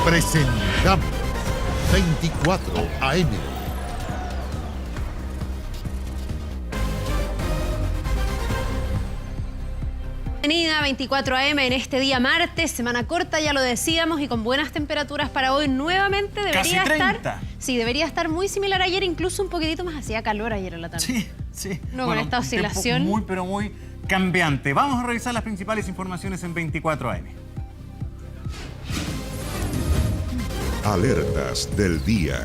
Presentamos 24 AM. Bienvenida a 24 AM en este día martes, semana corta, ya lo decíamos, y con buenas temperaturas para hoy nuevamente. Debería Casi 30. estar, sí, debería estar muy similar a ayer, incluso un poquitito más. Hacía calor ayer en la tarde. Sí, sí. No, con esta oscilación. Muy, pero muy cambiante. Vamos a revisar las principales informaciones en 24 AM. Alertas del día.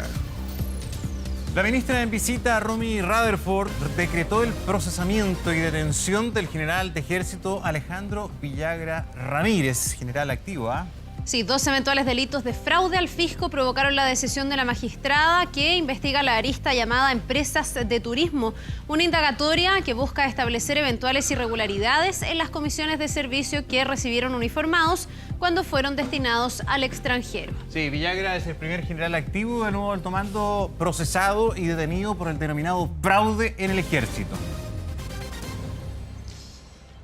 La ministra en visita, Romy Rutherford, decretó el procesamiento y detención del general de ejército Alejandro Villagra Ramírez, general activo, ¿ah? Sí, 2 eventuales delitos de fraude al fisco provocaron la decisión de la magistrada que investiga la arista llamada Empresas de Turismo, una indagatoria que busca establecer eventuales irregularidades en las comisiones de servicio que recibieron uniformados cuando fueron destinados al extranjero. Sí, Villagra es el primer general activo de nuevo alto mando procesado y detenido por el denominado fraude en el ejército.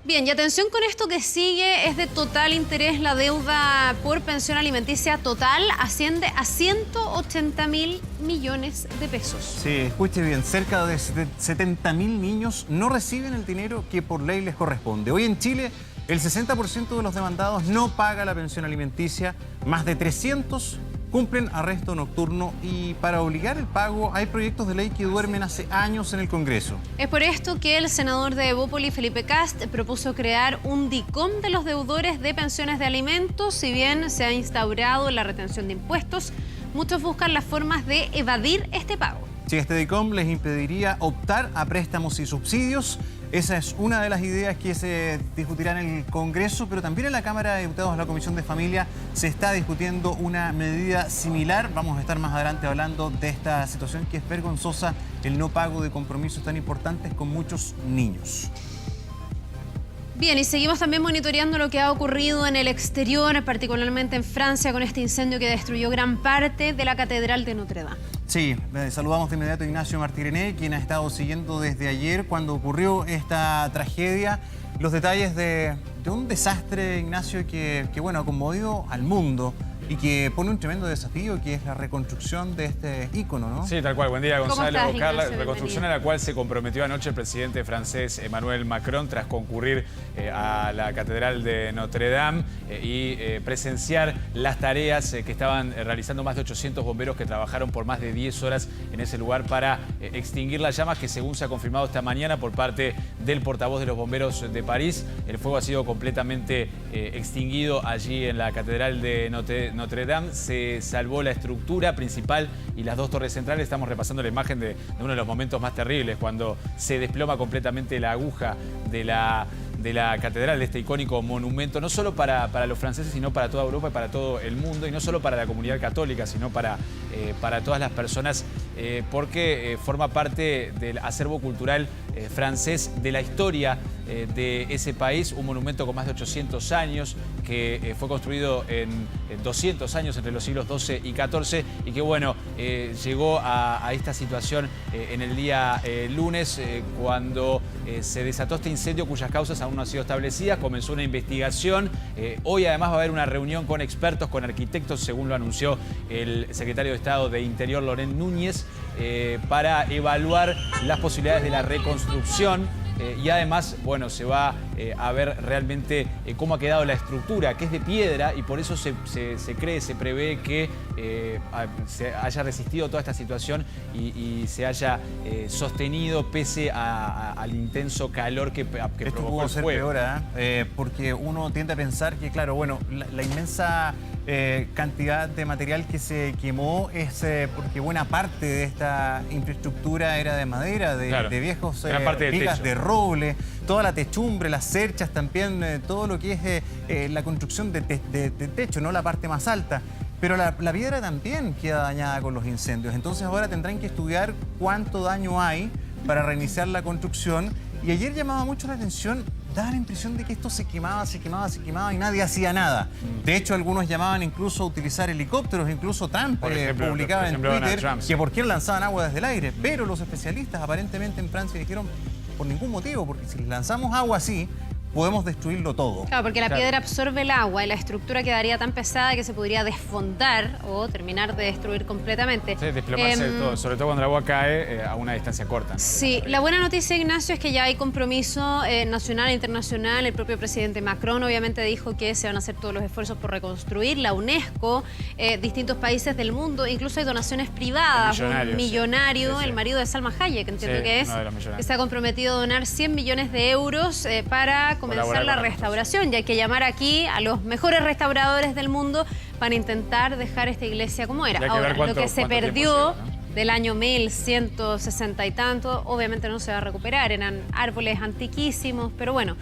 Bien, y atención con esto que sigue, es de total interés. La deuda por pensión alimenticia total asciende a 180.000 millones de pesos. Sí, escuche bien, cerca de 70.000 niños no reciben el dinero que por ley les corresponde. Hoy en Chile, el 60% de los demandados no paga la pensión alimenticia, más de 300 cumplen arresto nocturno y para obligar el pago hay proyectos de ley que duermen hace años en el Congreso. Es por esto que el senador de Evópoli, Felipe Kast, propuso crear un DICOM de los deudores de pensiones de alimentos. Si bien se ha instaurado la retención de impuestos, muchos buscan las formas de evadir este pago. Si este DICOM les impediría optar a préstamos y subsidios, esa es una de las ideas que se discutirá en el Congreso, pero también en la Cámara de Diputados, la Comisión de Familia, se está discutiendo una medida similar. Vamos a estar más adelante hablando de esta situación que es vergonzosa, el no pago de compromisos tan importantes con muchos niños. Bien, y seguimos también monitoreando lo que ha ocurrido en el exterior, particularmente en Francia, con este incendio que destruyó gran parte de la Catedral de Notre Dame. Sí, saludamos de inmediato a Ignacio Martirene, quien ha estado siguiendo desde ayer cuando ocurrió esta tragedia. Los detalles de un desastre, Ignacio, que bueno, ha conmovido al mundo y que pone un tremendo desafío, que es la reconstrucción de este ícono, ¿no? Sí, tal cual. Buen día, Gonzalo. ¿Cómo estás, Carla, Ignacio? reconstrucción a la cual se comprometió anoche el presidente francés Emmanuel Macron tras concurrir a la Catedral de Notre Dame y presenciar las tareas que estaban realizando más de 800 bomberos que trabajaron por más de 10 horas en ese lugar para extinguir las llamas, que según se ha confirmado esta mañana por parte del portavoz de los bomberos de París, el fuego ha sido completamente extinguido allí en la Catedral de Notre Dame. Se salvó la estructura principal y las 2 torres centrales. Estamos repasando la imagen de uno de los momentos más terribles, cuando se desploma completamente la aguja de la catedral, de este icónico monumento, no solo para los franceses, sino para toda Europa y para todo el mundo, y no solo para la comunidad católica, sino para todas las personas, porque forma parte del acervo cultural francés, de la historia de ese país, un monumento con más de 800 años, que fue construido en 200 años entre los siglos XII y XIV, y que bueno, llegó a esta situación en el día lunes, cuando se desató este incendio cuyas causas aún no han sido establecidas. Comenzó una investigación. Hoy además va a haber una reunión con expertos, con arquitectos, según lo anunció el secretario de Estado de Interior, Laurent Núñez, para evaluar las posibilidades de la reconstrucción. Y además, bueno, se va a ver realmente cómo ha quedado la estructura, que es de piedra, y por eso se prevé que se haya resistido toda esta situación y se haya sostenido pese al intenso calor que Esto provocó pudo el ser fuego. peor, porque uno tiende a pensar que, claro, bueno, la inmensa cantidad de material que se quemó es porque buena parte de esta infraestructura era de madera, Claro. de viejos Gran parte del vigas techo. de roble, toda la techumbre, las cerchas también, todo lo que es la construcción de techo, no la parte más alta. Pero la piedra también queda dañada con los incendios. Entonces ahora tendrán que estudiar cuánto daño hay para reiniciar la construcción. Y ayer llamaba mucho la atención, daba la impresión de que esto se quemaba y nadie hacía nada. De hecho, algunos llamaban incluso a utilizar helicópteros, incluso Trump publicaba en Twitter que por qué lanzaban agua desde el aire. Pero los especialistas aparentemente en Francia dijeron por ningún motivo, porque si lanzamos agua así, podemos destruirlo todo. Claro, porque la Claro. piedra absorbe el agua y la estructura quedaría tan pesada que se podría desfondar o terminar de destruir completamente. Sí, desplomarse del todo, sobre todo cuando el agua cae a una distancia corta, ¿no? Sí, la buena noticia, Ignacio, es que ya hay compromiso nacional e internacional. El propio presidente Macron obviamente dijo que se van a hacer todos los esfuerzos por reconstruir. La UNESCO, distintos países del mundo, incluso hay donaciones privadas. Millonarios, un millonario, sí, sí. el marido de Salma Hayek, entiendo Sí, que es, uno de los millonarios. que se ha comprometido a donar 100 millones de euros para comenzar Colaborar la con la restauración. Y hay que llamar aquí a los mejores restauradores del mundo para intentar dejar esta iglesia como era. Y hay que ver Ahora, cuánto- lo que se cuánto tiempo perdió lleva, ¿no? del año 1160 y tanto, obviamente no se va a recuperar, eran árboles antiquísimos, pero bueno,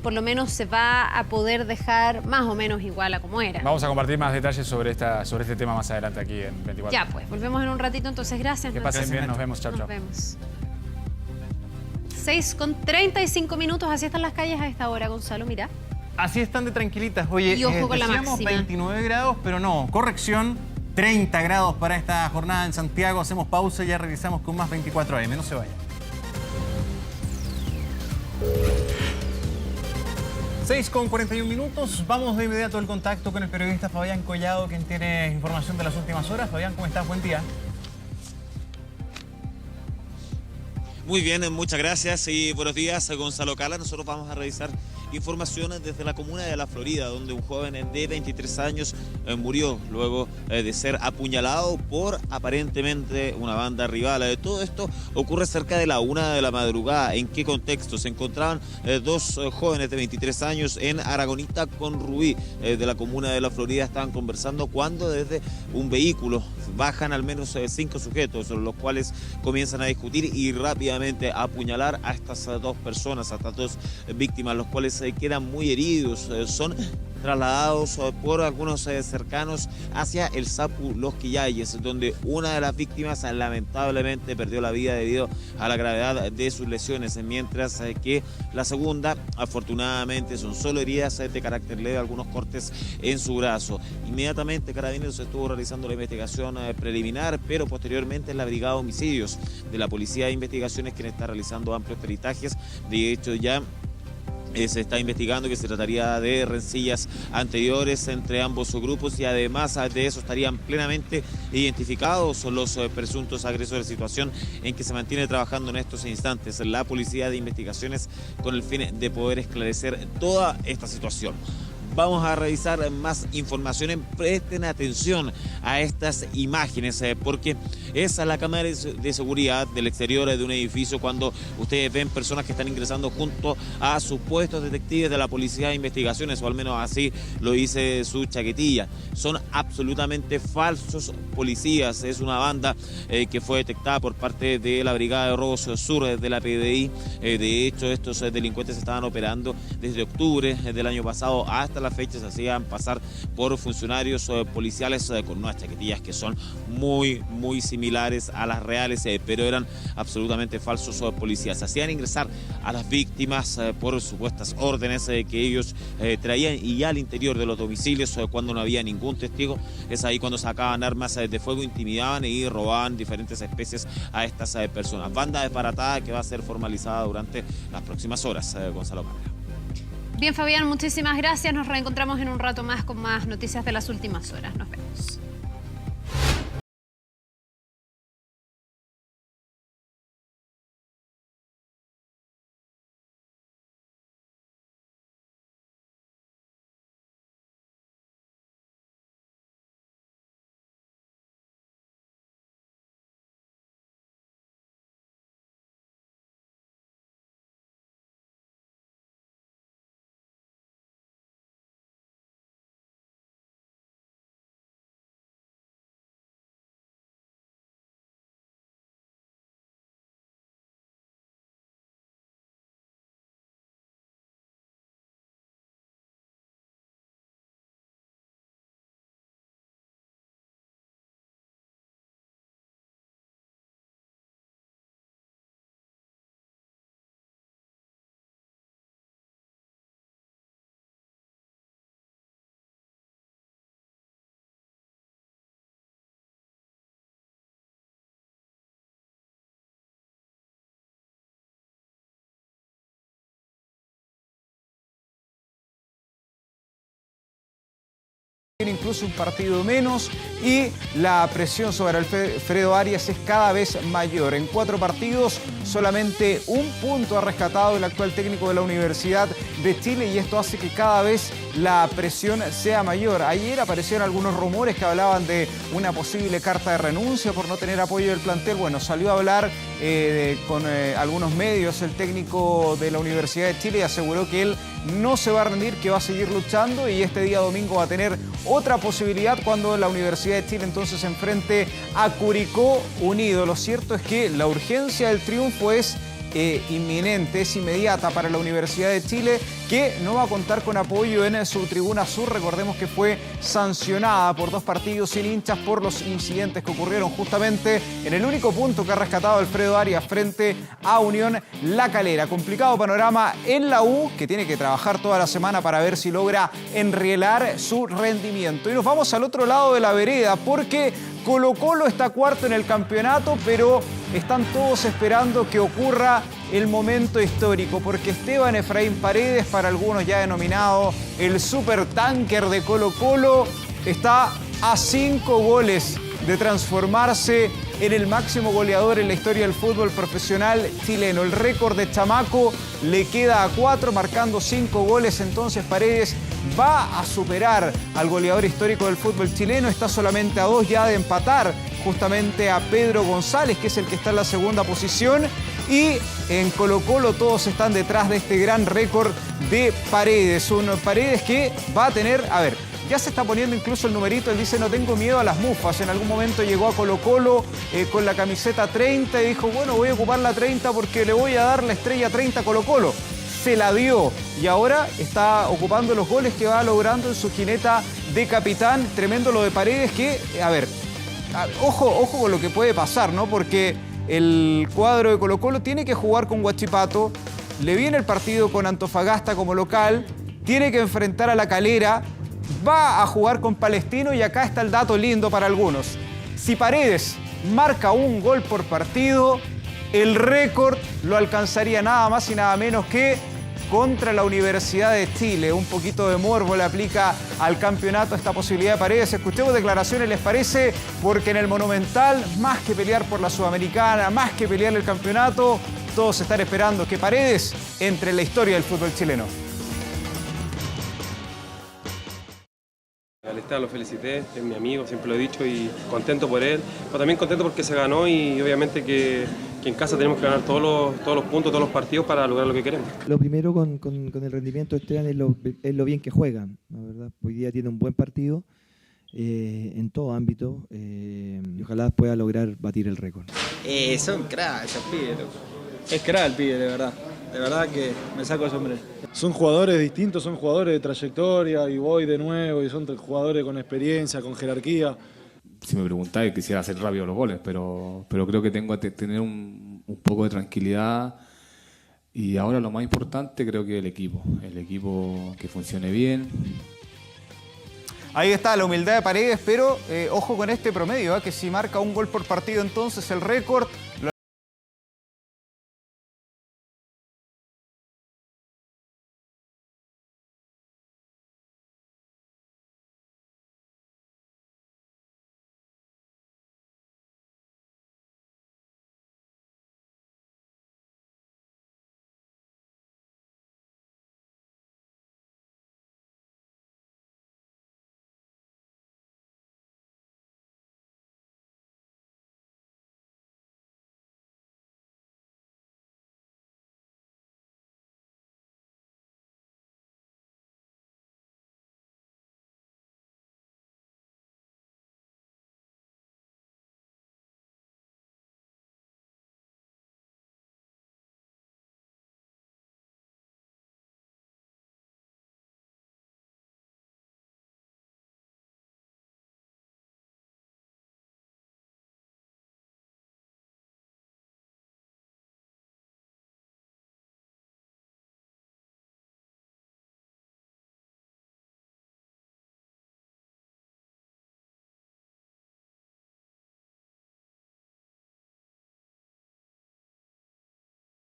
por lo menos se va a poder dejar más o menos igual a como era. Vamos a compartir más detalles sobre este tema más adelante aquí en 24. Ya pues, volvemos en un ratito, entonces gracias. Que Nacho. pasen bien, Nacho. nos vemos, chao, Nos chao. vemos. 6:35 minutos, así están las calles a esta hora, Gonzalo, mira. Así están de tranquilitas. Oye, Y ojo con la decíamos máxima. 29 grados, pero no, corrección, 30 grados para esta jornada en Santiago. Hacemos pausa y ya regresamos con más 24 AM. No se vayan. 6:41 minutos. Vamos de inmediato al contacto con el periodista Fabián Collado, quien tiene información de las últimas horas. Fabián, ¿cómo estás? Buen día. Muy bien, muchas gracias y buenos días, Gonzalo Cala. Nosotros vamos a revisar informaciones desde la comuna de La Florida, donde un joven de 23 años murió luego de ser apuñalado por aparentemente una banda rival. Todo esto ocurre cerca de la 1 de la madrugada. ¿En qué contexto? Se encontraban dos jóvenes de 23 años en Aragonita con Rubí, de la comuna de La Florida. Estaban conversando cuando desde un vehículo bajan al menos 5 sujetos, los cuales comienzan a discutir y rápidamente a apuñalar a estas dos personas, a estas dos víctimas, los cuales quedan muy heridos. Son trasladados por algunos cercanos hacia el Sapu Los Quillayes, donde una de las víctimas lamentablemente perdió la vida debido a la gravedad de sus lesiones, mientras que la segunda afortunadamente son solo heridas de carácter leve, algunos cortes en su brazo. Inmediatamente Carabineros estuvo realizando la investigación preliminar, pero posteriormente la Brigada de Homicidios de la Policía de Investigaciones, quien está realizando amplios peritajes. De hecho, ya se está investigando que se trataría de rencillas anteriores entre ambos grupos y además de eso estarían plenamente identificados los presuntos agresores, situación en que se mantiene trabajando en estos instantes la Policía de Investigaciones con el fin de poder esclarecer toda esta situación. Vamos a revisar más información. Presten atención a estas imágenes porque es la cámara de seguridad del exterior de un edificio cuando ustedes ven personas que están ingresando junto a supuestos detectives de la Policía de Investigaciones, o al menos así lo dice su chaquetilla. Son absolutamente falsos policías. Es una banda que fue detectada por parte de la Brigada de Robos Sur de la PDI. De hecho, estos delincuentes estaban operando desde octubre del año pasado hasta la fecha. Se hacían pasar por funcionarios policiales con unas chaquetillas que son muy similares a las reales, pero eran absolutamente falsos policías. Se hacían ingresar a las víctimas por supuestas órdenes que ellos traían, y ya al interior de los domicilios, cuando no había ningún testigo, es ahí cuando sacaban armas de fuego, intimidaban y robaban diferentes especies a estas personas. Banda desbaratada que va a ser formalizada durante las próximas horas. Gonzalo Carrera. Bien, Fabián, muchísimas gracias. Nos reencontramos en un rato más con más noticias de las últimas horas. Nos vemos. incluso un partido menos, y la presión sobre Alfredo Arias es cada vez mayor. En 4 partidos, solamente un punto ha rescatado el actual técnico de la Universidad de Chile, y esto hace que cada vez la presión sea mayor. Ayer aparecieron algunos rumores que hablaban de una posible carta de renuncia por no tener apoyo del plantel. Bueno, salió a hablar con algunos medios el técnico de la Universidad de Chile y aseguró que él no se va a rendir, que va a seguir luchando, y este día domingo va a tener otra posibilidad cuando la Universidad de Chile entonces se enfrente a Curicó Unido. Lo cierto es que la urgencia del triunfo es inminente, es inmediata para la Universidad de Chile, que no va a contar con apoyo en su tribuna sur. Recordemos que fue sancionada por 2 partidos sin hinchas por los incidentes que ocurrieron justamente en el único punto que ha rescatado Alfredo Arias frente a Unión La Calera. Complicado panorama en la U, que tiene que trabajar toda la semana para ver si logra enrielar su rendimiento. Y nos vamos al otro lado de la vereda, porque Colo-Colo está cuarto en el campeonato, pero están todos esperando que ocurra el momento histórico, porque Esteban Efraín Paredes, para algunos ya denominado el supertanker de Colo-Colo, está a 5 goles de transformarse en el máximo goleador en la historia del fútbol profesional chileno. El récord de Chamaco le queda a 4, marcando 5 goles. Entonces Paredes va a superar al goleador histórico del fútbol chileno. Está solamente a 2 ya de empatar justamente a Pedro González, que es el que está en la segunda posición. Y en Colo-Colo todos están detrás de este gran récord de Paredes. Un Paredes que va a tener, ya se está poniendo incluso el numerito. Él dice: no tengo miedo a las mufas. En algún momento llegó a Colo-Colo con la camiseta 30 y dijo: bueno, voy a ocupar la 30 porque le voy a dar la estrella 30 a Colo-Colo. Se la dio y ahora está ocupando los goles que va logrando en su jineta de capitán. Tremendo lo de Paredes, que, ojo con lo que puede pasar, ¿no? Porque el cuadro de Colo-Colo tiene que jugar con Huachipato, le viene el partido con Antofagasta como local, tiene que enfrentar a La Calera, va a jugar con Palestino, y acá está el dato lindo para algunos. Si Paredes marca un gol por partido, el récord lo alcanzaría nada más y nada menos que contra la Universidad de Chile. Un poquito de morbo le aplica al campeonato esta posibilidad de Paredes. Escuchemos declaraciones, ¿les parece? Porque en el Monumental, más que pelear por la Sudamericana, más que pelear el campeonato, todos están esperando que Paredes entre en la historia del fútbol chileno. Al Esteban lo felicité, es mi amigo, siempre lo he dicho, y contento por él, pero también contento porque se ganó, y obviamente que en casa tenemos que ganar todos los puntos, todos los partidos para lograr lo que queremos. Lo primero con el rendimiento de Esteban es lo bien que juega, la verdad. Hoy día tiene un buen partido en todo ámbito, y ojalá pueda lograr batir el récord. Son cracks esos pibes, loco. Es crack el pibe, de verdad que me saco el sombrero. Son jugadores distintos, son jugadores de trayectoria, y voy de nuevo, y son jugadores con experiencia, con jerarquía. Si me preguntáis, quisiera hacer rápido los goles, pero creo que tengo que tener un poco de tranquilidad, y ahora lo más importante creo que el equipo que funcione bien. Ahí está la humildad de Paredes, pero ojo con este promedio, que si marca un gol por partido, entonces el récord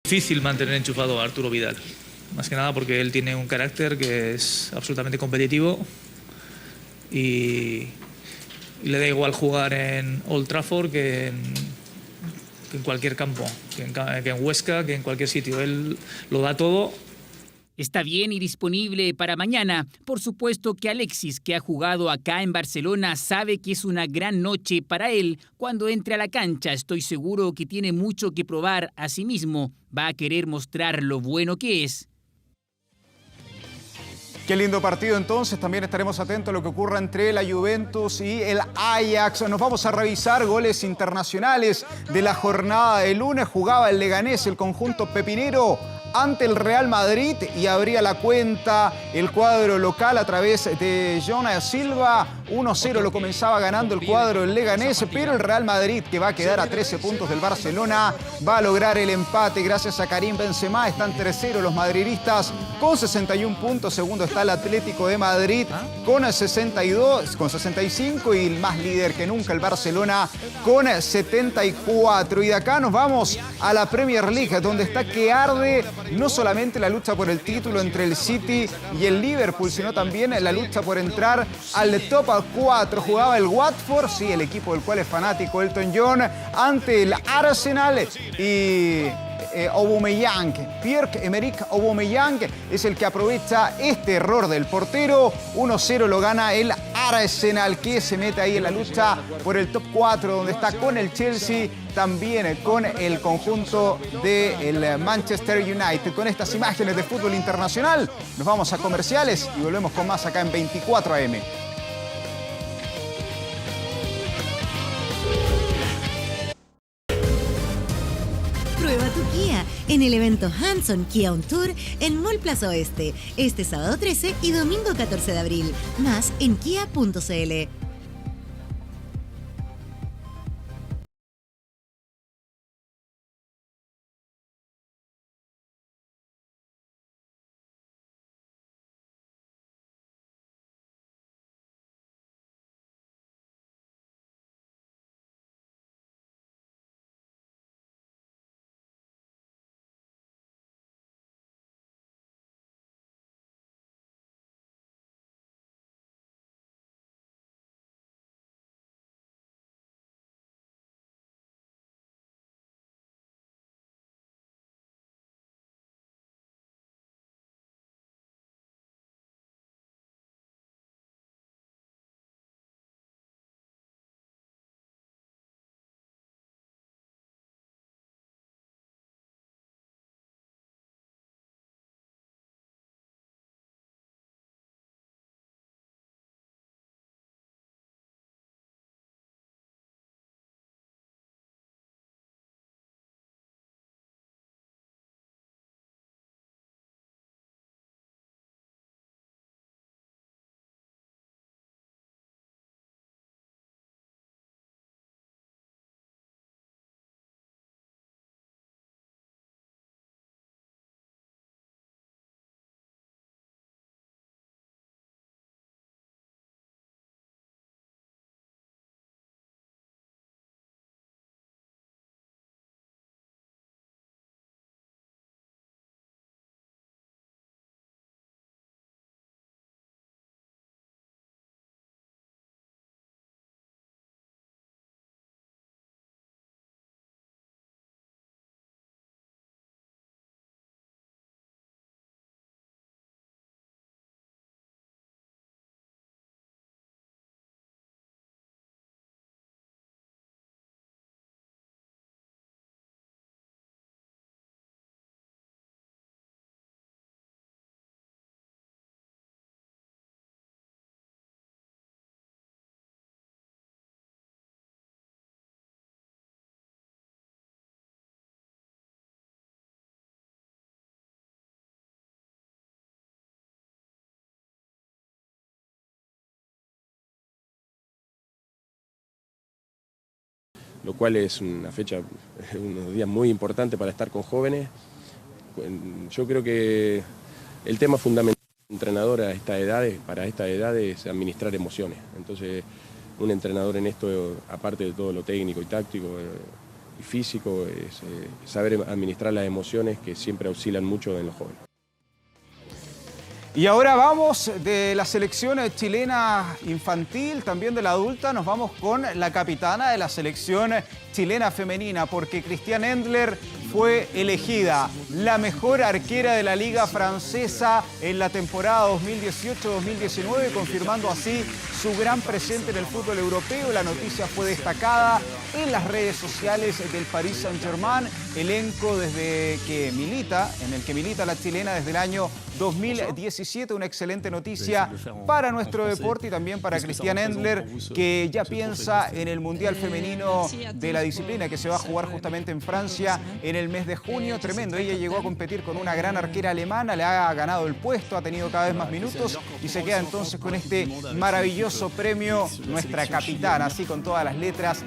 difícil mantener enchufado a Arturo Vidal, más que nada porque él tiene un carácter que es absolutamente competitivo y le da igual jugar en Old Trafford que en cualquier campo, que en Huesca, que en cualquier sitio. Él lo da todo. Está bien y disponible para mañana. Por supuesto que Alexis, que ha jugado acá en Barcelona, sabe que es una gran noche para él. Cuando entre a la cancha, estoy seguro que tiene mucho que probar a sí mismo. Va a querer mostrar lo bueno que es. Qué lindo partido entonces, también estaremos atentos a lo que ocurra entre la Juventus y el Ajax. Nos vamos a revisar goles internacionales de la jornada de lunes. Jugaba el Leganés, el conjunto pepinero, ante el Real Madrid y abría la cuenta el cuadro local a través de Jonas Silva. 1-0 lo comenzaba ganando el cuadro del Leganés, pero el Real Madrid, que va a quedar a 13 puntos del Barcelona, va a lograr el empate gracias a Karim Benzema. Están terceros los madridistas con 61 puntos, segundo está el Atlético de Madrid con 65 y el más líder que nunca el Barcelona con 74. Y de acá nos vamos a la Premier League, donde está que arde no solamente la lucha por el título entre el City y el Liverpool, sino también la lucha por entrar al top 4. Jugaba el Watford, sí, el equipo del cual es fanático Elton John, ante el Arsenal y Aubameyang. Pierre-Emerick Aubameyang es el que aprovecha este error del portero. 1-0 lo gana el Arsenal, que se mete ahí en la lucha por el top 4, donde está con el Chelsea, también con el conjunto del Manchester United. Con estas imágenes de fútbol internacional nos vamos a comerciales y volvemos con más acá en 24 AM. Prueba tu Kia en el evento Hands-on Kia On Tour en Mall Plaza Oeste, este sábado 13 y domingo 14 de abril. Más en kia.cl. Lo cual es una fecha, unos días muy importantes para estar con jóvenes. Yo creo que el tema fundamental del entrenador a estas edades, para estas edades, es administrar emociones. Entonces, un entrenador en esto, aparte de todo lo técnico y táctico y físico, es saber administrar las emociones que siempre oscilan mucho en los jóvenes. Y ahora vamos de la selección chilena infantil, también de la adulta, nos vamos con la capitana de la selección chilena femenina, porque Christiane Endler fue elegida la mejor arquera de la Liga Francesa en la temporada 2018-2019, confirmando así su gran presente en el fútbol europeo. La noticia fue destacada en las redes sociales del Paris Saint-Germain, elenco desde que milita, en el que milita la chilena desde el año 2017. Una excelente noticia para nuestro deporte y también para Christiane Endler, que ya piensa en el Mundial Femenino de la disciplina que se va a jugar justamente en Francia en el mes de junio. Tremendo, ella llegó a competir con una gran arquera alemana, le ha ganado el puesto, ha tenido cada vez más minutos y se queda entonces con este maravilloso premio, nuestra capitana, así con todas las letras.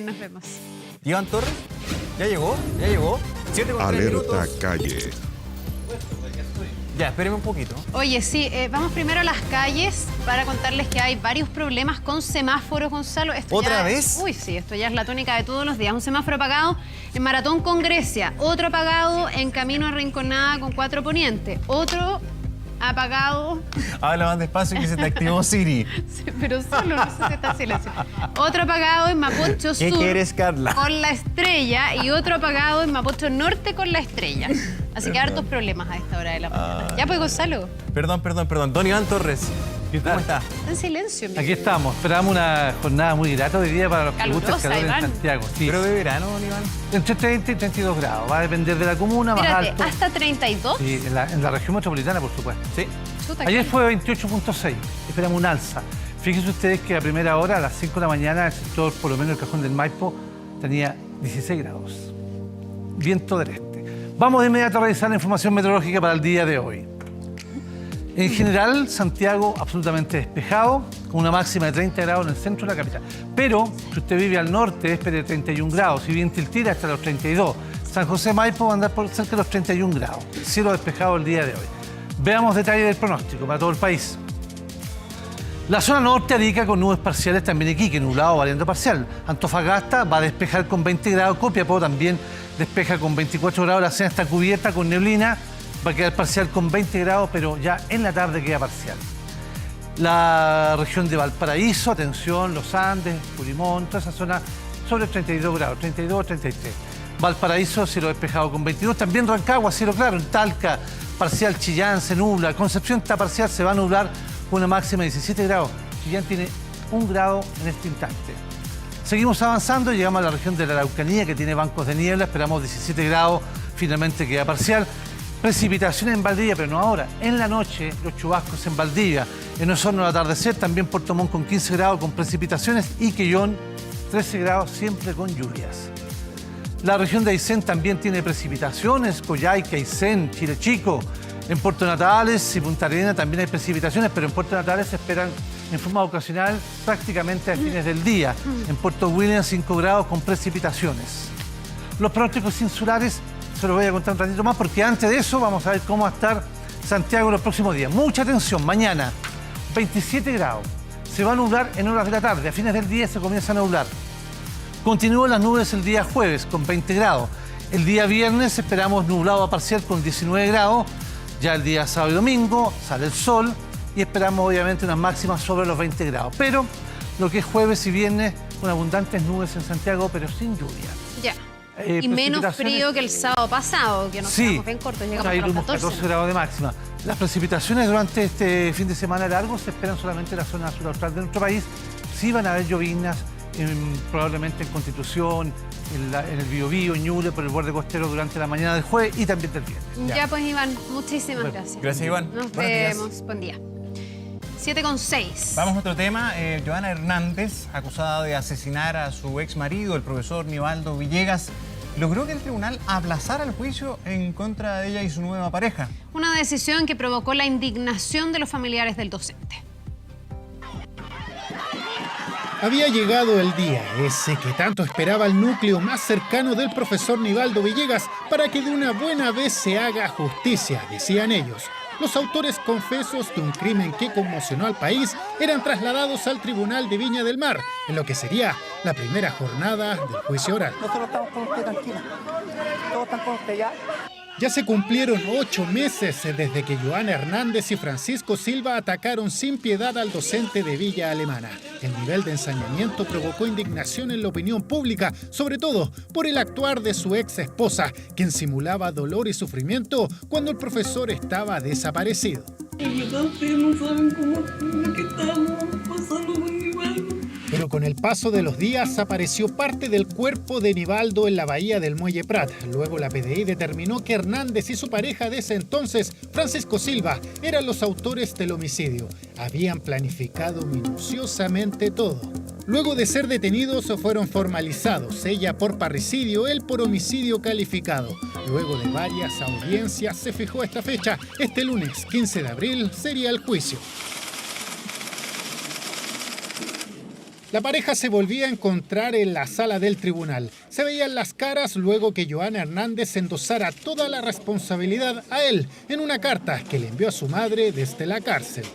Nos vemos. Iván Torres, ¿ya llegó? ¿Ya llegó? 7:03 Alerta minutos. calle. Ya, espéreme un poquito. Oye, sí, vamos primero a las calles para contarles que hay varios problemas con semáforos, Gonzalo. ¿Otra vez? Uy, sí, esto ya es la tónica de todos los días. Un semáforo apagado en Maratón con Grecia, otro apagado en Camino a Rinconada con 4 Poniente, otro apagado. Habla más despacio que se te activó Siri. Sí, pero solo, no sé si está en silencio. Otro apagado en Mapocho Sur. ¿Qué quieres, Carla? Con La Estrella y otro apagado en Mapocho Norte con La Estrella. Así que hartos problemas a esta hora de la mañana. Ya pues, Gonzalo. Perdón. Don Iván Torres, ¿cómo está? Está en silencio. Aquí estamos, esperamos una jornada muy grata hoy día para los que gusta el calor Iván. en Santiago. Sí. ¿Pero de verano, don Iván? Entre 30 y 32 grados, va a depender de la comuna, Espérate, más alto. ¿hasta 32? Sí, en la región metropolitana, por supuesto. Sí. Chuta, Ayer ¿qué? fue 28.6, esperamos un alza. Fíjense ustedes que a primera hora, a las 5 de la mañana, el sector, por lo menos el Cajón del Maipo, tenía 16 grados. Viento del este. Vamos de inmediato a revisar la información meteorológica para el día de hoy. En general, Santiago absolutamente despejado, con una máxima de 30 grados en el centro de la capital. Pero, si usted vive al norte, espere 31 grados, si bien Tiltira hasta los 32. San José Maipo va a andar por cerca de los 31 grados. Cielo despejado el día de hoy. Veamos detalles del pronóstico para todo el país. La zona norte Arica con nubes parciales, también Iquique, nublado variando parcial. Antofagasta va a despejar con 20 grados, Copiapó también despeja con 24 grados, la escena está cubierta con neblina, va a quedar parcial con 20 grados, pero ya en la tarde queda parcial. La región de Valparaíso, atención, Los Andes, Purimón, toda esa zona sobre 32 grados, 32, 33. Valparaíso, cielo despejado con 22, también Rancagua, cielo claro, en Talca, parcial Chillán, se nubla, Concepción está parcial, se va a nublar con una máxima de 17 grados. Chillán tiene 1 grado en este instante. Seguimos avanzando, llegamos a la región de la Araucanía, que tiene bancos de niebla, esperamos 17 grados, finalmente queda parcial. Precipitaciones en Valdivia, pero no ahora, en la noche, los chubascos en Valdivia. En Osorno al atardecer, también Puerto Montt con 15 grados con precipitaciones y Quellón 13 grados, siempre con lluvias. La región de Aysén también tiene precipitaciones, Coyhaique, Aysén, Chile Chico. En Puerto Natales y Punta Arenas también hay precipitaciones, pero en Puerto Natales se esperan en forma ocasional prácticamente a fines del día. En Puerto Williams 5 grados con precipitaciones. Los pronósticos insulares se los voy a contar un ratito más porque antes de eso vamos a ver cómo va a estar Santiago los próximos días. Mucha atención, mañana 27 grados. Se va a nublar en horas de la tarde, a fines del día se comienza a nublar. Continúan las nubes el día jueves con 20 grados. El día viernes esperamos nublado a parcial con 19 grados. Ya el día sábado y domingo sale el sol y esperamos obviamente unas máximas sobre los 20 grados. Pero lo que es jueves y viernes con abundantes nubes en Santiago, pero sin lluvia. Ya. Y menos frío que el sábado pasado, que nos quedamos bien cortos, llegamos ahí a los tuvimos 14 grados de máxima. Las precipitaciones durante este fin de semana largo se esperan solamente en la zona suraustral de nuestro país. Sí van a haber lloviznas, probablemente en Constitución, en el Biobío, en Ñuble, por el borde costero durante la mañana del jueves y también del viernes. Ya pues, Iván, muchísimas gracias. Gracias, Iván. Nos Buenos días. vemos. Buen día. 7:06. Vamos a otro tema. Joana Hernández, acusada de asesinar a su ex marido, el profesor Nivaldo Villegas, logró que el tribunal aplazara el juicio en contra de ella y su nueva pareja. Una decisión que provocó la indignación de los familiares del docente. Había llegado el día, ese que tanto esperaba el núcleo más cercano del profesor Nivaldo Villegas, para que de una buena vez se haga justicia, decían ellos. Los autores confesos de un crimen que conmocionó al país eran trasladados al Tribunal de Viña del Mar, en lo que sería la primera jornada del juicio oral. Nosotros estamos con usted, tranquila. Todos están con usted ya. Ya se cumplieron 8 meses desde que Joana Hernández y Francisco Silva atacaron sin piedad al docente de Villa Alemana. El nivel de ensañamiento provocó indignación en la opinión pública, sobre todo por el actuar de su ex esposa, quien simulaba dolor y sufrimiento cuando el profesor estaba desaparecido. Ustedes no saben cómo que estamos pasando con Nivaldo. Pero con el paso de los días apareció parte del cuerpo de Nivaldo en la bahía del Muelle Prat. Luego la PDI determinó que Hernández y su pareja de ese entonces, Francisco Silva, eran los autores del homicidio. Habían planificado minuciosamente todo. Luego de ser detenidos fueron formalizados, ella por parricidio, él por homicidio calificado. Luego de varias audiencias se fijó esta fecha. Este lunes, 15 de abril, sería el juicio. La pareja se volvía a encontrar en la sala del tribunal. Se veían las caras luego que Joana Hernández endosara toda la responsabilidad a él en una carta que le envió a su madre desde la cárcel.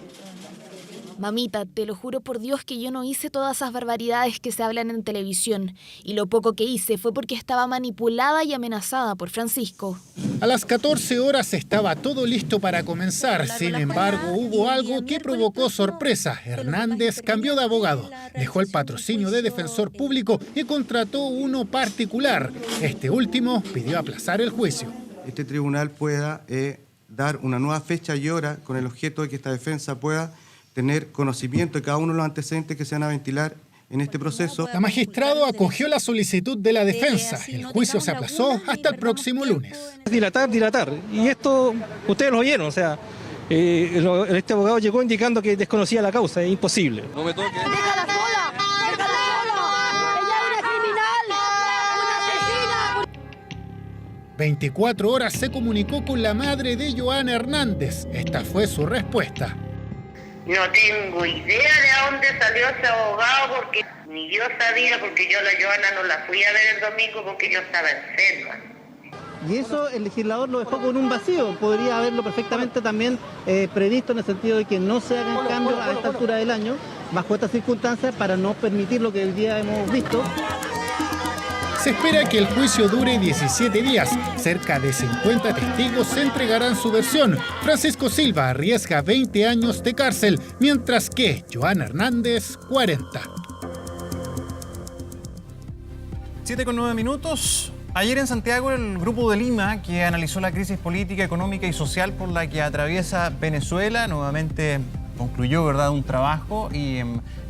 Mamita, te lo juro por Dios que yo no hice todas esas barbaridades que se hablan en televisión. Y lo poco que hice fue porque estaba manipulada y amenazada por Francisco. A las 14 horas estaba todo listo para comenzar. Sin embargo, hubo algo que provocó sorpresa. Hernández cambió de abogado. Dejó el patrocinio de defensor público y contrató uno particular. Este último pidió aplazar el juicio. Este tribunal pueda dar una nueva fecha y hora con el objeto de que esta defensa pueda tener conocimiento de cada uno de los antecedentes que se van a ventilar en este proceso. La magistrado acogió la solicitud de la defensa. El juicio se aplazó hasta el próximo lunes. Dilatar. Y esto, ustedes lo oyeron, o sea, este abogado llegó indicando que desconocía la causa, es imposible. No me toques. ¡Déjala sola! ¡Déjala sola! ¡Ella es una criminal! ¡Una asesina! 24 horas se comunicó con la madre de Joana Hernández. Esta fue su respuesta. No tengo idea de dónde salió ese abogado, porque ni yo sabía, porque yo a la Joana no la fui a ver el domingo porque yo estaba enferma. Y eso el legislador lo dejó con un vacío. Podría haberlo perfectamente también previsto en el sentido de que no se hagan cambios a esta altura del año, bajo estas circunstancias, para no permitir lo que hoy día hemos visto. Se espera que el juicio dure 17 días. Cerca de 50 testigos se entregarán su versión. Francisco Silva arriesga 20 años de cárcel, mientras que Joana Hernández, 40. 7:09. Ayer en Santiago, el Grupo de Lima, que analizó la crisis política, económica y social por la que atraviesa Venezuela, nuevamente concluyó, ¿verdad?, un trabajo y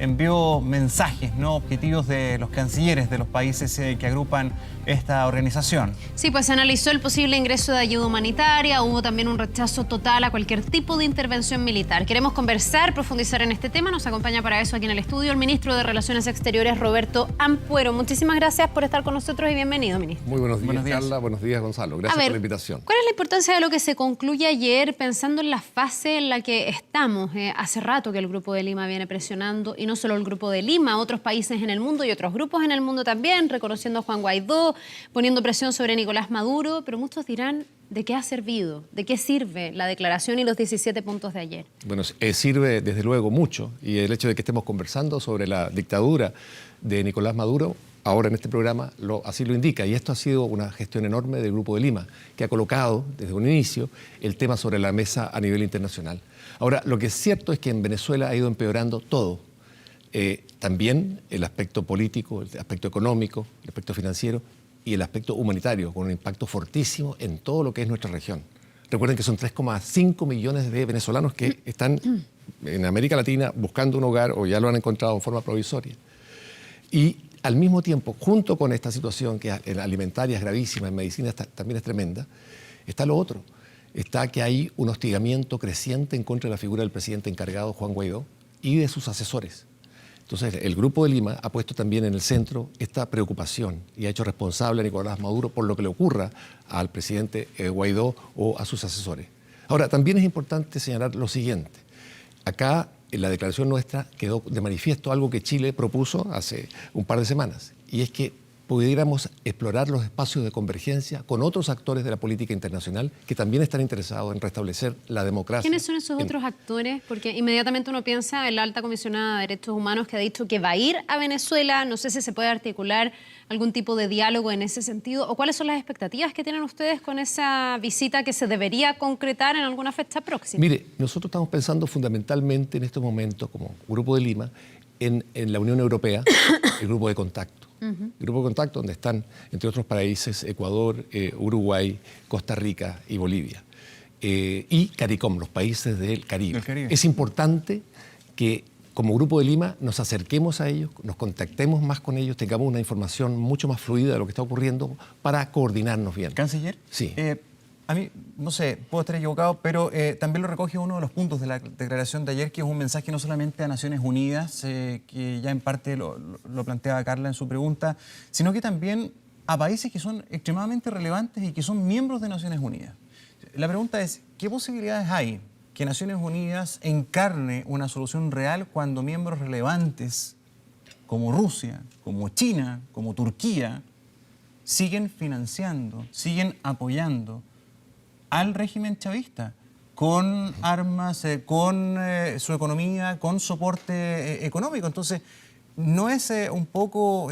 envió mensajes, ¿no?, objetivos de los cancilleres de los países que agrupan esta organización. Sí, pues se analizó el posible ingreso de ayuda humanitaria, hubo también un rechazo total a cualquier tipo de intervención militar. Queremos conversar, profundizar en este tema. Nos acompaña para eso aquí en el estudio el ministro de Relaciones Exteriores, Roberto Ampuero. Muchísimas gracias por estar con nosotros y bienvenido, ministro. Muy buenos días, Carla. Buenos días, Gonzalo. Gracias por la invitación. ¿Cuál es la importancia de lo que se concluye ayer pensando en la fase en la que estamos? Hace rato que el Grupo de Lima viene presionando, y no solo el Grupo de Lima, otros países en el mundo y otros grupos en el mundo también, reconociendo a Juan Guaidó, poniendo presión sobre Nicolás Maduro, pero muchos dirán, ¿de qué ha servido? ¿De qué sirve la declaración y los 17 puntos de ayer? Bueno, sirve desde luego mucho, y el hecho de que estemos conversando sobre la dictadura de Nicolás Maduro ahora en este programa así lo indica, y esto ha sido una gestión enorme del Grupo de Lima, que ha colocado desde un inicio el tema sobre la mesa a nivel internacional. Ahora, lo que es cierto es que en Venezuela ha ido empeorando todo, también el aspecto político, el aspecto económico, el aspecto financiero y el aspecto humanitario, con un impacto fortísimo en todo lo que es nuestra región. Recuerden que son 3,5 millones de venezolanos que están en América Latina buscando un hogar o ya lo han encontrado en forma provisoria. Y al mismo tiempo, junto con esta situación que en alimentaria es gravísima, en medicina también es tremenda, está lo otro. Está que hay un hostigamiento creciente en contra de la figura del presidente encargado, Juan Guaidó, y de sus asesores. Entonces, el Grupo de Lima ha puesto también en el centro esta preocupación y ha hecho responsable a Nicolás Maduro por lo que le ocurra al presidente Guaidó o a sus asesores. Ahora, también es importante señalar lo siguiente. Acá, en la declaración nuestra, quedó de manifiesto algo que Chile propuso hace un par de semanas, y es que pudiéramos explorar los espacios de convergencia con otros actores de la política internacional que también están interesados en restablecer la democracia. ¿Quiénes son esos otros actores? Porque inmediatamente uno piensa en la alta comisionada de Derechos Humanos, que ha dicho que va a ir a Venezuela. No sé si se puede articular algún tipo de diálogo en ese sentido, o cuáles son las expectativas que tienen ustedes con esa visita que se debería concretar en alguna fecha próxima. Mire, nosotros estamos pensando fundamentalmente en estos momentos, como Grupo de Lima, en la Unión Europea, el Grupo de Contacto. El Grupo de Contacto, donde están, entre otros países, Ecuador, Uruguay, Costa Rica y Bolivia. Y CARICOM, los países del Caribe. Es importante que, como Grupo de Lima, nos acerquemos a ellos, nos contactemos más con ellos, tengamos una información mucho más fluida de lo que está ocurriendo para coordinarnos bien. ¿Canciller? Sí. A mí, no sé, puedo estar equivocado, pero también lo recoge uno de los puntos de la declaración de ayer, que es un mensaje no solamente a Naciones Unidas, que ya en parte lo planteaba Carla en su pregunta, sino que también a países que son extremadamente relevantes y que son miembros de Naciones Unidas. La pregunta es, ¿qué posibilidades hay que Naciones Unidas encarne una solución real cuando miembros relevantes como Rusia, como China, como Turquía, siguen financiando, siguen apoyando al régimen chavista, con armas, con su economía, con soporte económico? Entonces, no es un poco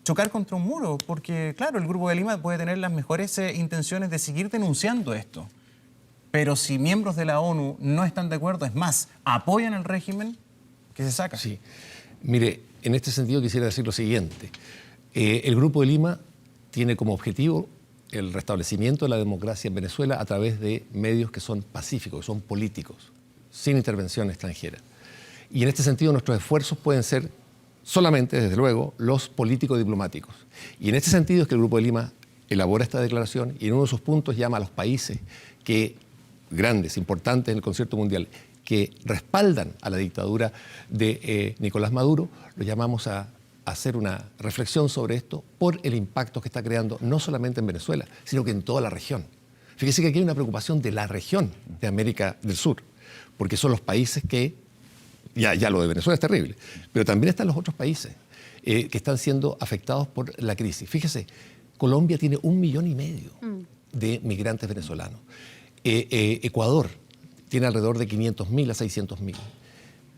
chocar contra un muro, porque claro, el Grupo de Lima puede tener las mejores intenciones de seguir denunciando esto, pero si miembros de la ONU no están de acuerdo, es más, apoyan el régimen, que se saca. Sí. Mire, en este sentido quisiera decir lo siguiente. El Grupo de Lima tiene como objetivo el restablecimiento de la democracia en Venezuela a través de medios que son pacíficos, que son políticos, sin intervención extranjera. Y en este sentido nuestros esfuerzos pueden ser solamente, desde luego, los políticos diplomáticos. Y en este sentido es que el Grupo de Lima elabora esta declaración y en uno de sus puntos llama a los países grandes, importantes en el concierto mundial, que respaldan a la dictadura de Nicolás Maduro, lo llamamos a hacer una reflexión sobre esto por el impacto que está creando no solamente en Venezuela, sino que en toda la región. Fíjese que aquí hay una preocupación de la región de América del Sur, porque son los países que, ya lo de Venezuela es terrible, pero también están los otros países que están siendo afectados por la crisis. Fíjese, Colombia tiene 1,5 millones de migrantes venezolanos. Ecuador tiene alrededor de 500.000 a 600.000.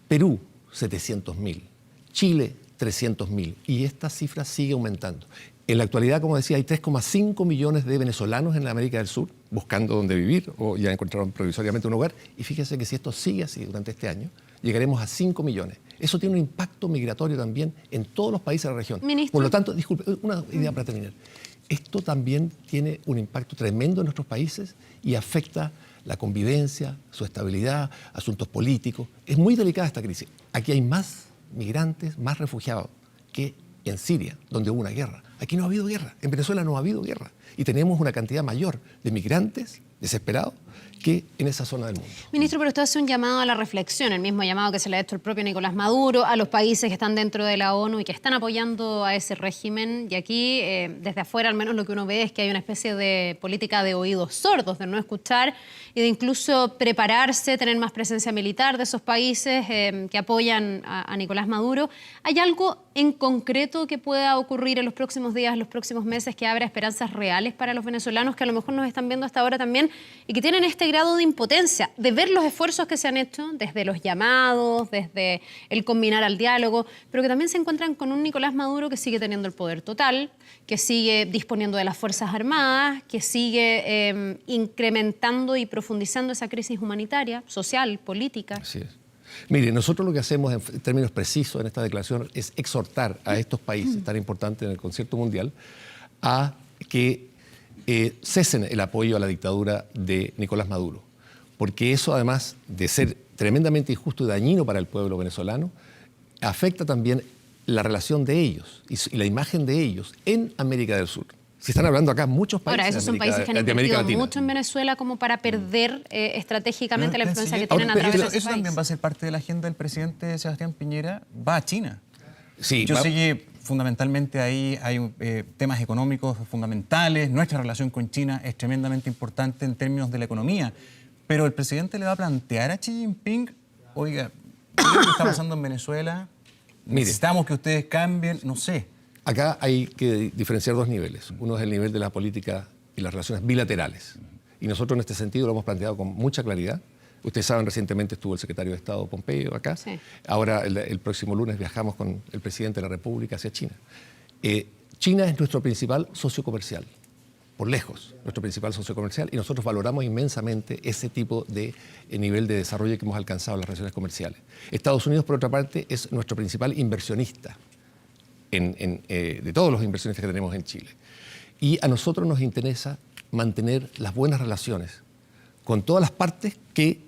Perú, 700.000. Chile, 300.000, y esta cifra sigue aumentando. En la actualidad, como decía, hay 3,5 millones de venezolanos en la América del Sur buscando dónde vivir o ya encontraron provisoriamente un hogar, y fíjese que si esto sigue así durante este año, llegaremos a 5 millones. Eso tiene un impacto migratorio también en todos los países de la región. Ministro. Por lo tanto, disculpe, una idea para terminar. Esto también tiene un impacto tremendo en nuestros países y afecta la convivencia, su estabilidad, asuntos políticos. Es muy delicada esta crisis. Aquí hay más migrantes, más refugiados que en Siria, donde hubo una guerra. Aquí no ha habido guerra, en Venezuela no ha habido guerra. Y tenemos una cantidad mayor de migrantes desesperados que en esa zona del mundo. Ministro, pero usted hace un llamado a la reflexión, el mismo llamado que se le ha hecho el propio Nicolás Maduro, a los países que están dentro de la ONU y que están apoyando a ese régimen. Y aquí, desde afuera, al menos lo que uno ve es que hay una especie de política de oídos sordos, de no escuchar y de incluso prepararse, tener más presencia militar de esos países que apoyan a Nicolás Maduro. ¿Hay algo en concreto que pueda ocurrir en los próximos días, en los próximos meses, que abra esperanzas reales para los venezolanos que a lo mejor nos están viendo hasta ahora también y que tienen este grado de impotencia, de ver los esfuerzos que se han hecho desde los llamados, desde el combinar al diálogo, pero que también se encuentran con un Nicolás Maduro que sigue teniendo el poder total, que sigue disponiendo de las Fuerzas Armadas, que sigue incrementando y profundizando esa crisis humanitaria, social, política? Así es. Mire, nosotros lo que hacemos en términos precisos en esta declaración es exhortar a estos países tan importantes en el concierto mundial a que cesen el apoyo a la dictadura de Nicolás Maduro, porque eso, además de ser tremendamente injusto y dañino para el pueblo venezolano, afecta también la relación de ellos y la imagen de ellos en América del Sur. Se están hablando acá muchos países. Ahora, esos son países que han invertido mucho en Venezuela como para perder estratégicamente la influencia que tienen a través de esos Eso países. también va a ser parte de la agenda del presidente Sebastián Piñera. Va a China. Sí, Yo sé que fundamentalmente ahí hay temas económicos fundamentales. Nuestra relación con China es tremendamente importante en términos de la economía. Pero el presidente le va a plantear a Xi Jinping, oiga, ¿qué es lo que está pasando en Venezuela? Necesitamos que ustedes cambien, no sé. Acá hay que diferenciar dos niveles. Uno es el nivel de la política y las relaciones bilaterales. Y nosotros en este sentido lo hemos planteado con mucha claridad. Ustedes saben, recientemente estuvo el secretario de Estado Pompeo acá. Sí. Ahora, el próximo lunes viajamos con el presidente de la República hacia China. China es nuestro principal socio comercial, por lejos, nuestro principal socio comercial, y nosotros valoramos inmensamente ese tipo de nivel de desarrollo que hemos alcanzado en las relaciones comerciales. Estados Unidos, por otra parte, es nuestro principal inversionista de todos los inversionistas que tenemos en Chile. Y a nosotros nos interesa mantener las buenas relaciones con todas las partes que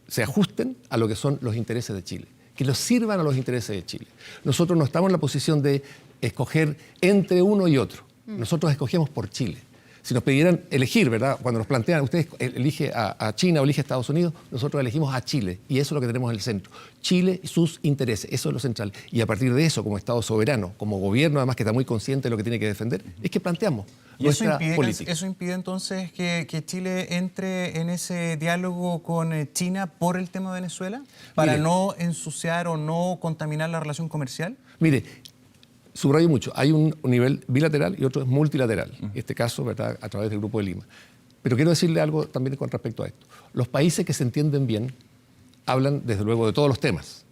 se ajusten a lo que son los intereses de Chile, que los sirvan a los intereses de Chile. Nosotros no estamos en la posición de escoger entre uno y otro. Nosotros escogemos por Chile. Si nos pidieran elegir, ¿verdad? Cuando nos plantean, ustedes elige a China o elige a Estados Unidos, nosotros elegimos a Chile. Y eso es lo que tenemos en el centro. Chile y sus intereses, eso es lo central. Y a partir de eso, como Estado soberano, como gobierno, además que está muy consciente de lo que tiene que defender, es que planteamos nuestra política. ¿Eso impide entonces que Chile entre en ese diálogo con China por el tema de Venezuela? ¿Para no ensuciar o no contaminar la relación comercial? Mire, subrayo mucho, hay un nivel bilateral y otro es multilateral, en este caso, ¿verdad?, a través del Grupo de Lima. Pero quiero decirle algo también con respecto a esto. Los países que se entienden bien hablan, desde luego, de todos los temas,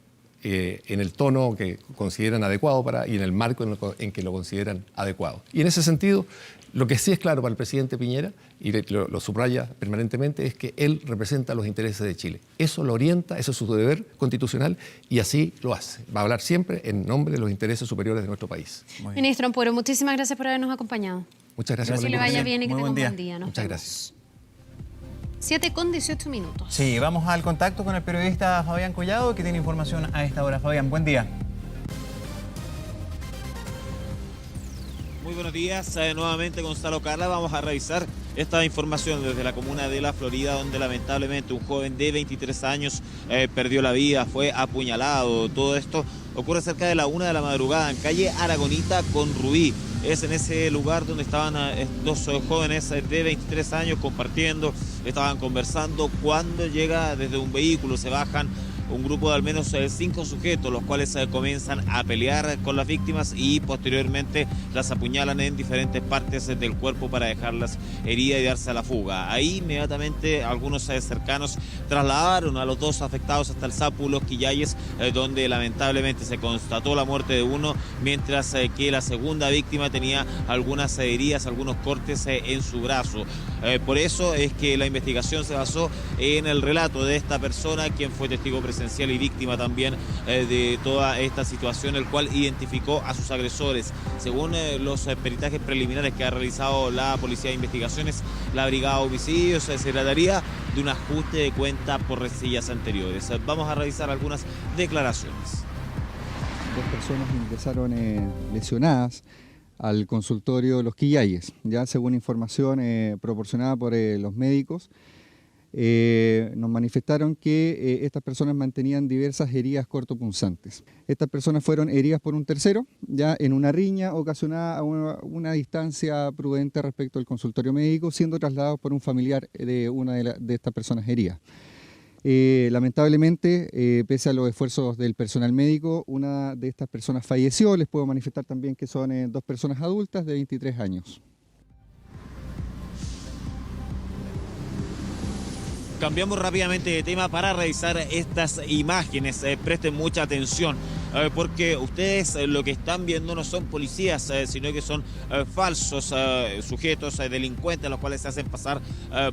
en el tono que consideran adecuado y en el marco en que lo consideran adecuado. Y en ese sentido, lo que sí es claro para el presidente Piñera, y lo subraya permanentemente, es que él representa los intereses de Chile. Eso lo orienta, eso es su deber constitucional y así lo hace. Va a hablar siempre en nombre de los intereses superiores de nuestro país. Ministro Ampuero, muchísimas gracias por habernos acompañado. Muchas gracias. Que le vaya bien y que tenga un buen día. Muchas gracias. 7:18. Sí, vamos al contacto con el periodista Fabián Collado, que tiene información a esta hora. Fabián, buen día. Muy buenos días, nuevamente Gonzalo Carla. Vamos a revisar esta información desde la comuna de La Florida, donde lamentablemente un joven de 23 años perdió la vida, fue apuñalado. Todo esto ocurre cerca de la 1 de la madrugada en calle Aragonita con Rubí. Es en ese lugar donde estaban dos jóvenes de 23 años compartiendo, estaban conversando, cuando llega desde un vehículo, se bajan un grupo de al menos 5 sujetos, los cuales comienzan a pelear con las víctimas y posteriormente las apuñalan en diferentes partes del cuerpo para dejarlas heridas y darse a la fuga. Ahí inmediatamente algunos cercanos trasladaron a los dos afectados hasta el SAPU Los Quillayes, donde lamentablemente se constató la muerte de uno, mientras que la segunda víctima tenía algunas heridas, algunos cortes en su brazo. Por eso es que la investigación se basó en el relato de esta persona, quien fue testigo presencial presencial y víctima también de toda esta situación, el cual identificó a sus agresores. Según los peritajes preliminares que ha realizado la Policía de Investigaciones, la Brigada de Homicidios se trataría de un ajuste de cuenta por rencillas anteriores. Vamos a revisar algunas declaraciones. 2 personas ingresaron lesionadas al consultorio Los Quillayes, ya según información proporcionada por los médicos. Nos manifestaron que estas personas mantenían diversas heridas cortopunzantes. Estas personas fueron heridas por un tercero, ya en una riña ocasionada a una distancia prudente respecto al consultorio médico, siendo trasladados por un familiar de una de estas personas heridas. Lamentablemente, pese a los esfuerzos del personal médico, una de estas personas falleció. Les puedo manifestar también que son 2 personas adultas de 23 años. Cambiamos rápidamente de tema para revisar estas imágenes. Presten mucha atención, porque ustedes lo que están viendo no son policías, sino que son falsos sujetos, delincuentes, los cuales se hacen pasar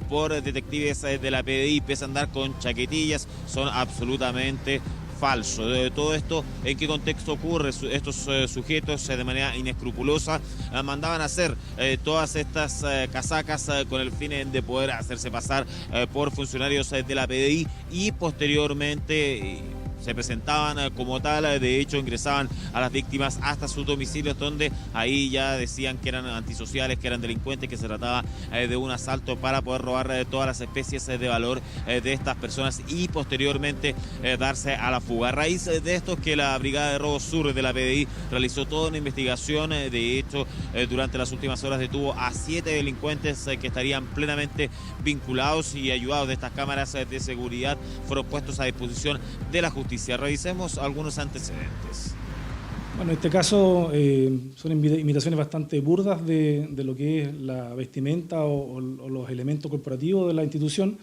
por detectives de la PDI, pese a andar con chaquetillas, son absolutamente falso. De todo esto, ¿en qué contexto ocurre? Estos sujetos de manera inescrupulosa mandaban a hacer todas estas casacas con el fin de poder hacerse pasar por funcionarios de la PDI y posteriormente se presentaban como tal. De hecho, ingresaban a las víctimas hasta sus domicilios, donde ahí ya decían que eran antisociales, que eran delincuentes, que se trataba de un asalto para poder robar todas las especies de valor de estas personas y posteriormente darse a la fuga. A raíz de esto que la Brigada de Robo Sur de la PDI realizó toda una investigación. De hecho, durante las últimas horas detuvo a 7 delincuentes que estarían plenamente vinculados y ayudados de estas cámaras de seguridad, fueron puestos a disposición de la justicia. Revisemos algunos antecedentes. Bueno, en este caso son imitaciones bastante burdas de lo que es la vestimenta o los elementos corporativos de la institución.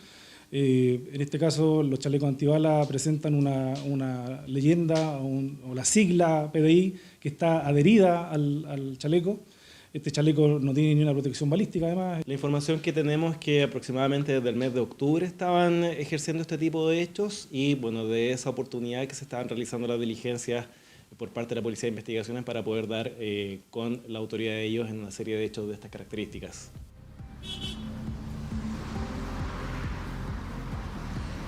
En este caso, los chalecos antibalas presentan una leyenda o la sigla PDI que está adherida al chaleco. Este chaleco no tiene ni una protección balística, además. La información que tenemos es que aproximadamente desde el mes de octubre estaban ejerciendo este tipo de hechos y, bueno, de esa oportunidad que se estaban realizando las diligencias por parte de la Policía de Investigaciones para poder dar con la autoridad de ellos en una serie de hechos de estas características.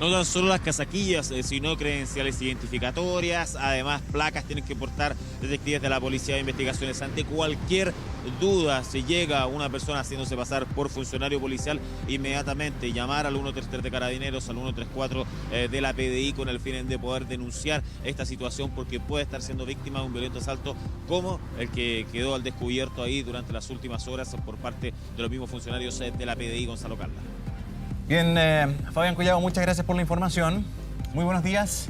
No tan solo las casaquillas, sino credenciales identificatorias, además placas tienen que portar detectives de la Policía de Investigaciones. Ante cualquier duda, si llega una persona haciéndose pasar por funcionario policial, inmediatamente llamar al 133 de Carabineros, al 134 de la PDI con el fin de poder denunciar esta situación, porque puede estar siendo víctima de un violento asalto como el que quedó al descubierto ahí durante las últimas horas por parte de los mismos funcionarios de la PDI, Gonzalo Carla. Bien, Fabián Collado, muchas gracias por la información. Muy buenos días.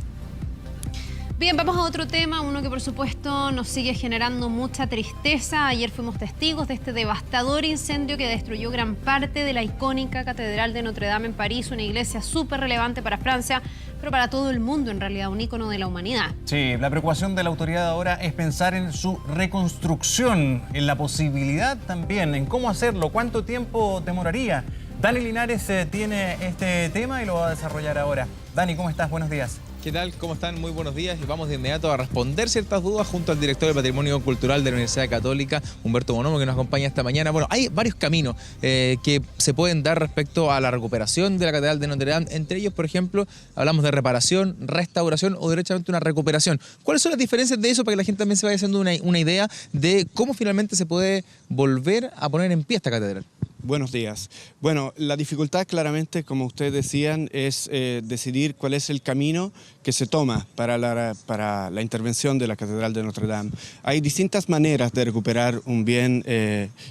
Bien, vamos a otro tema, uno que por supuesto nos sigue generando mucha tristeza. Ayer fuimos testigos de este devastador incendio que destruyó gran parte de la icónica Catedral de Notre Dame en París, una iglesia súper relevante para Francia, pero para todo el mundo, en realidad, un ícono de la humanidad. Sí, la preocupación de la autoridad ahora es pensar en su reconstrucción, en la posibilidad también, en cómo hacerlo, cuánto tiempo demoraría. Dani Linares tiene este tema y lo va a desarrollar ahora. Dani, ¿cómo estás? Buenos días. ¿Qué tal? ¿Cómo están? Muy buenos días. Y vamos de inmediato a responder ciertas dudas junto al director de Patrimonio Cultural de la Universidad Católica, Humberto Bonomo, que nos acompaña esta mañana. Bueno, hay varios caminos que se pueden dar respecto a la recuperación de la Catedral de Notre Dame. Entre ellos, por ejemplo, hablamos de reparación, restauración o derechamente una recuperación. ¿Cuáles son las diferencias de eso para que la gente también se vaya haciendo una idea de cómo finalmente se puede volver a poner en pie esta catedral? Buenos días. Bueno, la dificultad claramente, como ustedes decían, es decidir cuál es el camino que se toma para la intervención de la Catedral de Notre Dame. Hay distintas maneras de recuperar un bien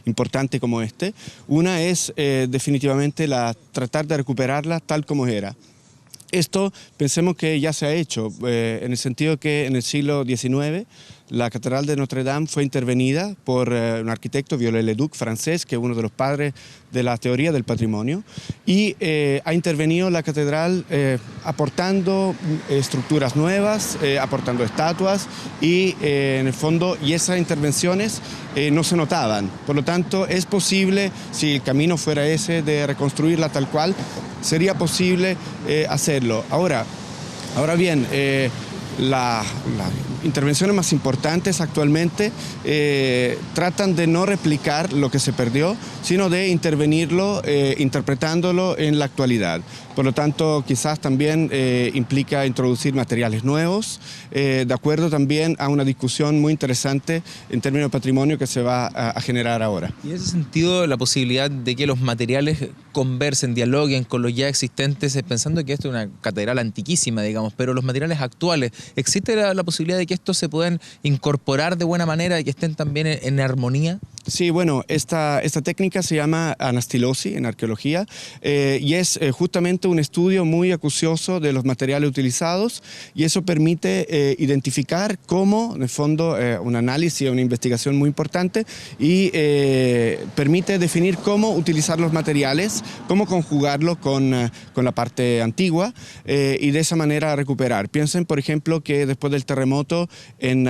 importante como este. Una es definitivamente tratar de recuperarla tal como era. Esto pensemos que ya se ha hecho, en el sentido que en el siglo XIX la Catedral de Notre Dame fue intervenida por un arquitecto, Viollet-le-Duc, francés, que es uno de los padres de la teoría del patrimonio, y ha intervenido la catedral aportando estructuras nuevas, aportando estatuas, y en el fondo, y esas intervenciones no se notaban. Por lo tanto, es posible, si el camino fuera ese de reconstruirla tal cual, sería posible hacerlo. Ahora, Ahora bien, las intervenciones más importantes actualmente tratan de no replicar lo que se perdió, sino de intervenirlo, interpretándolo en la actualidad. Por lo tanto, quizás también implica introducir materiales nuevos, de acuerdo también a una discusión muy interesante en términos de patrimonio que se va a generar ahora. Y en ese sentido, la posibilidad de que los materiales conversen, dialoguen con los ya existentes, pensando que esto es una catedral antiquísima, digamos, pero los materiales actuales, ¿existe la posibilidad de que estos se puedan incorporar de buena manera y que estén también en armonía? Sí, bueno, esta técnica se llama anastilosis en arqueología y es justamente un estudio muy acucioso de los materiales utilizados, y eso permite identificar cómo, en el fondo, un análisis, una investigación muy importante, y permite definir cómo utilizar los materiales, cómo conjugarlo con la parte antigua y de esa manera recuperar. Piensen, por ejemplo, que después del terremoto en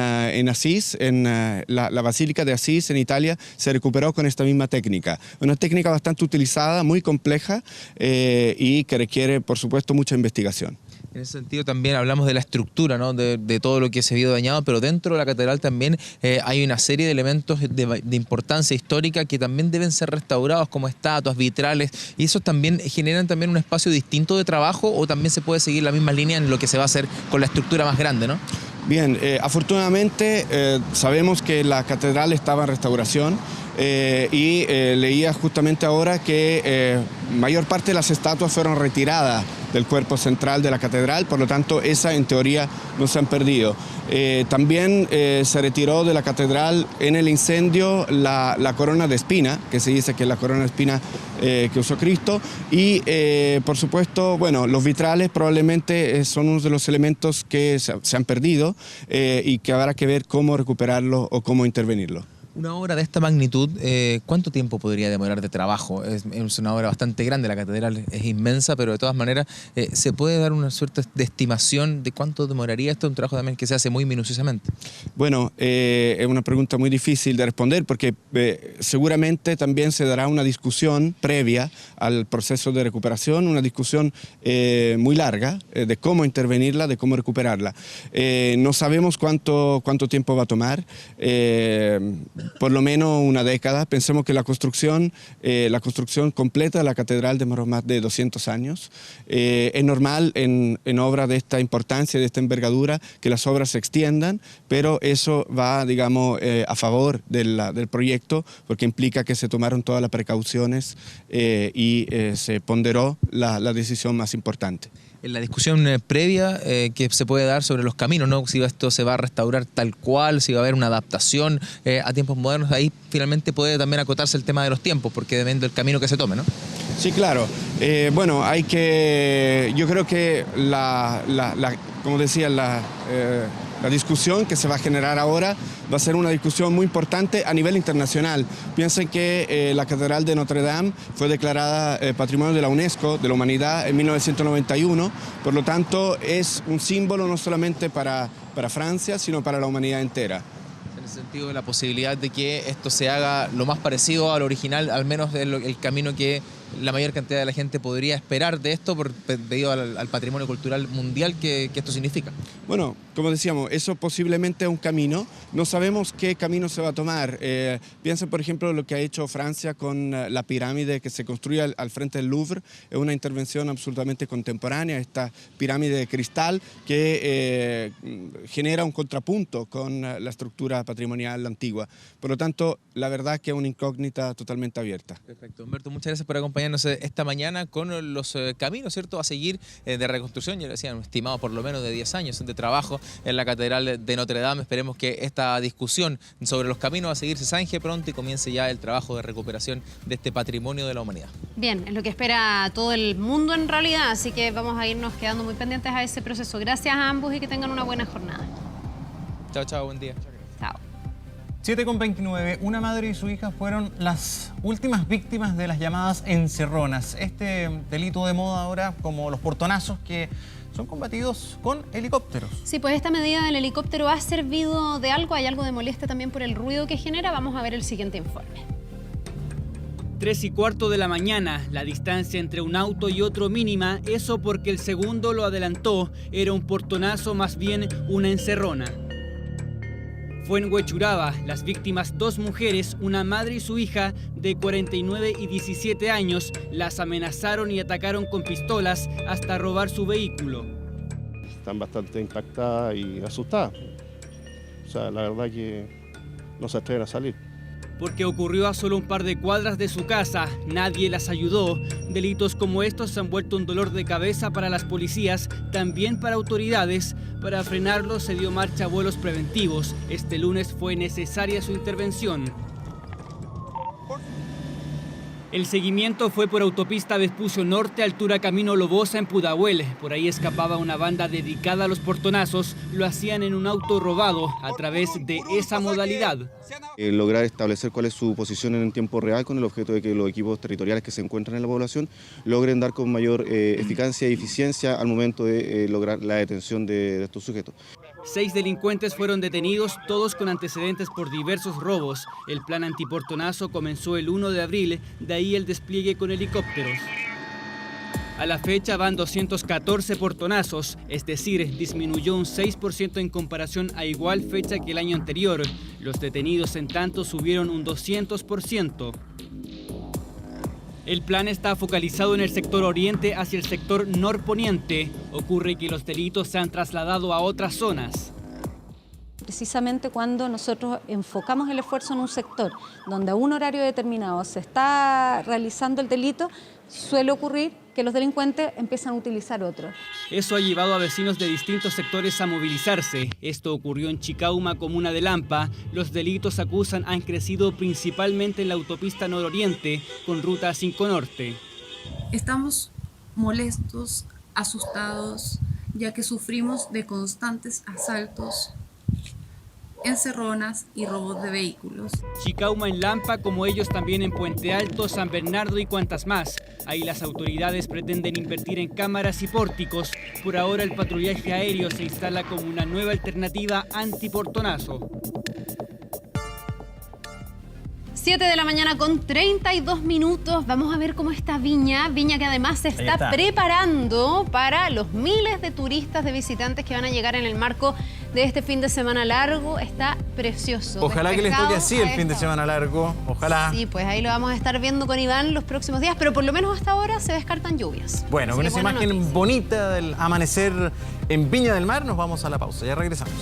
Asís, en la Basílica de Asís en Italia, se recuperó con esta misma técnica. Una técnica bastante utilizada, muy compleja y que requiere, por supuesto, mucha investigación. En ese sentido también hablamos de la estructura, ¿no? de todo lo que se vio dañado, pero dentro de la catedral también hay una serie de elementos de importancia histórica que también deben ser restaurados, como estatuas, vitrales, y esos también generan también un espacio distinto de trabajo, o también se puede seguir la misma línea en lo que se va a hacer con la estructura más grande, ¿no? Bien, afortunadamente sabemos que la catedral estaba en restauración y leía justamente ahora que mayor parte de las estatuas fueron retiradas del cuerpo central de la catedral, por lo tanto esa en teoría no se han perdido. También se retiró de la catedral en el incendio la corona de espina, que se dice que es la corona de espina que usó Cristo, y por supuesto, bueno, los vitrales probablemente son uno de los elementos que se han perdido y que habrá que ver cómo recuperarlo o cómo intervenirlo. Una obra de esta magnitud, ¿cuánto tiempo podría demorar de trabajo? Es una obra bastante grande, la catedral es inmensa, pero de todas maneras, ¿se puede dar una suerte de estimación de cuánto demoraría esto? Un trabajo también que se hace muy minuciosamente. Bueno, es una pregunta muy difícil de responder porque seguramente también se dará una discusión previa al proceso de recuperación, una discusión muy larga de cómo intervenirla, de cómo recuperarla. No sabemos cuánto tiempo va a tomar. Por lo menos una década. Pensemos que la construcción completa de la catedral demoró más de 200 años. Es normal en obras de esta importancia, de esta envergadura, que las obras se extiendan, pero eso va, digamos, a favor del proyecto, porque implica que se tomaron todas las precauciones y se ponderó la decisión más importante. En la discusión previa que se puede dar sobre los caminos, ¿no? Si esto se va a restaurar tal cual, si va a haber una adaptación a tiempos modernos, ahí finalmente puede también acotarse el tema de los tiempos, porque depende del camino que se tome, ¿no? Sí, claro. Bueno, yo creo que como decía, la discusión que se va a generar ahora va a ser una discusión muy importante a nivel internacional. Piensen que la Catedral de Notre Dame fue declarada Patrimonio de la UNESCO, de la Humanidad, en 1991. Por lo tanto, es un símbolo no solamente para Francia, sino para la humanidad entera. En el sentido de la posibilidad de que esto se haga lo más parecido al original, al menos el camino que la mayor cantidad de la gente podría esperar de esto debido al patrimonio cultural mundial que esto significa. Bueno, como decíamos, eso posiblemente es un camino. No sabemos qué camino se va a tomar. Piensen, por ejemplo, lo que ha hecho Francia con la pirámide que se construye al frente del Louvre. Es una intervención absolutamente contemporánea, esta pirámide de cristal que genera un contrapunto con la estructura patrimonial antigua. Por lo tanto, la verdad es que es una incógnita totalmente abierta. Perfecto. Humberto, muchas gracias por acompañarnos esta mañana con los caminos, ¿cierto?, a seguir de reconstrucción. Ya lo decían, estimado por lo menos de 10 años de trabajo en la Catedral de Notre Dame. Esperemos que esta discusión sobre los caminos a seguir se zanje pronto y comience ya el trabajo de recuperación de este patrimonio de la humanidad. Bien, es lo que espera todo el mundo en realidad, así que vamos a irnos quedando muy pendientes a ese proceso. Gracias a ambos y que tengan una buena jornada. Chao, chao, buen día. Chao. 7:29, una madre y su hija fueron las últimas víctimas de las llamadas encerronas. Este delito de moda ahora, como los portonazos, que son combatidos con helicópteros. Sí, pues esta medida del helicóptero ha servido de algo. Hay algo de molestia también por el ruido que genera. Vamos a ver el siguiente informe. 3:15 de la mañana, la distancia entre un auto y otro mínima, eso porque el segundo lo adelantó, era un portonazo, más bien una encerrona. Fue en Huechuraba, las víctimas, 2 mujeres, una madre y su hija de 49 y 17 años, las amenazaron y atacaron con pistolas hasta robar su vehículo. Están bastante impactadas y asustadas. O sea, la verdad que no se atreven a salir. Porque ocurrió a solo un par de cuadras de su casa, nadie las ayudó. Delitos como estos se han vuelto un dolor de cabeza para las policías, también para autoridades. Para frenarlos se dio marcha a vuelos preventivos. Este lunes fue necesaria su intervención. El seguimiento fue por autopista Vespucio Norte, altura Camino Lobosa en Pudahuel. Por ahí escapaba una banda dedicada a los portonazos. Lo hacían en un auto robado a través de esa modalidad. Lograr establecer cuál es su posición en tiempo real con el objeto de que los equipos territoriales que se encuentran en la población logren dar con mayor eficacia y eficiencia al momento de lograr la detención de estos sujetos. 6 delincuentes fueron detenidos, todos con antecedentes por diversos robos. El plan antiportonazo comenzó el 1 de abril, de ahí el despliegue con helicópteros. A la fecha van 214 portonazos, es decir, disminuyó un 6% en comparación a igual fecha que el año anterior. Los detenidos, en tanto, subieron un 200%. El plan está focalizado en el sector oriente hacia el sector norponiente. Ocurre que los delitos se han trasladado a otras zonas. Precisamente cuando nosotros enfocamos el esfuerzo en un sector donde a un horario determinado se está realizando el delito, suele ocurrir que los delincuentes empiezan a utilizar otros. Eso ha llevado a vecinos de distintos sectores a movilizarse. Esto ocurrió en Chicauma, comuna de Lampa. Los delitos, acusan, han crecido principalmente en la autopista nororiente con ruta 5 Norte. Estamos molestos, asustados, ya que sufrimos de constantes asaltos, encerronas y robos de vehículos. Chicauma en Lampa, como ellos también en Puente Alto, San Bernardo y cuantas más. Ahí las autoridades pretenden invertir en cámaras y pórticos. Por ahora el patrullaje aéreo se instala como una nueva alternativa antiportonazo. 7 de la mañana con 32 minutos. Vamos a ver cómo está Viña. Viña que además se está preparando para los miles de turistas, de visitantes que van a llegar en el marco de este fin de semana largo. Está precioso. Ojalá que les toque así el fin de semana largo. Ojalá. Sí, pues ahí lo vamos a estar viendo con Iván los próximos días, pero por lo menos hasta ahora se descartan lluvias. Bueno, con esa imagen bonita del amanecer en Viña del Mar, nos vamos a la pausa. Ya regresamos.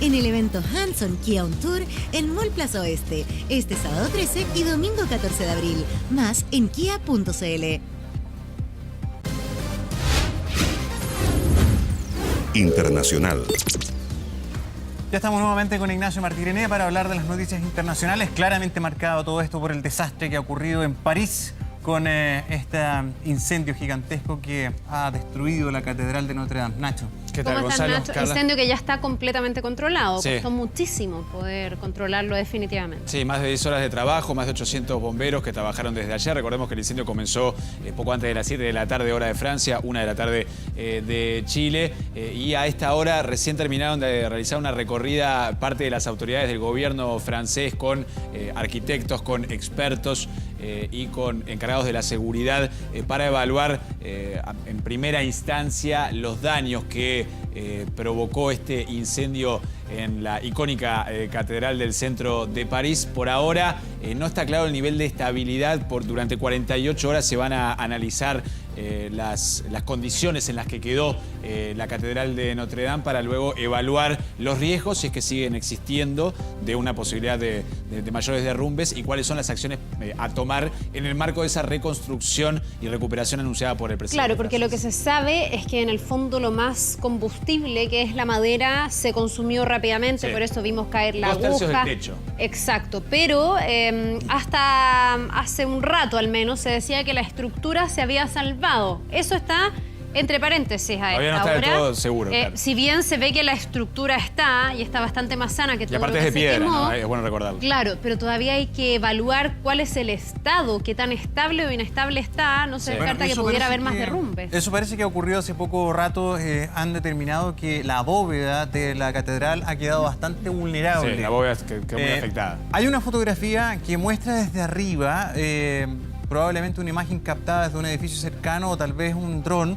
En el evento Hands-on Kia On Tour en Mall Plaza Oeste, este sábado 13 y domingo 14 de abril. Más en kia.cl. Internacional. Ya estamos nuevamente con Ignacio Martínez para hablar de las noticias internacionales. Claramente marcado todo esto por el desastre que ha ocurrido en París con este incendio gigantesco que ha destruido la Catedral de Notre Dame. Nacho. ¿Qué tal, Gonzalo? Incendio que ya está completamente controlado. Sí. Costó muchísimo poder controlarlo definitivamente. Sí, más de 10 horas de trabajo, más de 800 bomberos que trabajaron desde ayer. Recordemos que el incendio comenzó poco antes de las 7 de la tarde, hora de Francia, 1 de la tarde de Chile. Y a esta hora recién terminaron de realizar una recorrida parte de las autoridades del gobierno francés con arquitectos, con expertos y con encargados de la seguridad para evaluar en primera instancia los daños que provocó este incendio en la icónica Catedral del centro de París. Por ahora no está claro el nivel de estabilidad. Durante 48 horas se van a analizar las condiciones en las que quedó la Catedral de Notre Dame para luego evaluar los riesgos, si es que siguen existiendo, de una posibilidad de mayores derrumbes y cuáles son las acciones a tomar en el marco de esa reconstrucción y recuperación anunciada por el presidente. Claro, porque lo que se sabe es que en el fondo lo más combustible, que es la madera, se consumió rápidamente, Sí. Por eso vimos caer la 2/3 aguja. del techo. Exacto, pero hasta hace un rato al menos se decía que la estructura se había salvado. Eso está Entre paréntesis, a Todavía no esta está del hora, todo seguro, claro. si bien se ve que la estructura está y está bastante más sana que Y todo aparte lo es que de se piedra, quemó, ¿no? Es bueno recordarlo. claro, pero todavía hay que evaluar cuál es el estado, qué tan estable o inestable está. No se descarta que pudiera haber más derrumbes. Eso parece que ha ocurrido hace poco rato. Han determinado que la bóveda de la catedral ha quedado bastante vulnerable. Sí, la bóveda quedó muy afectada. Hay una fotografía que muestra desde arriba, probablemente una imagen captada desde un edificio cercano o tal vez un dron,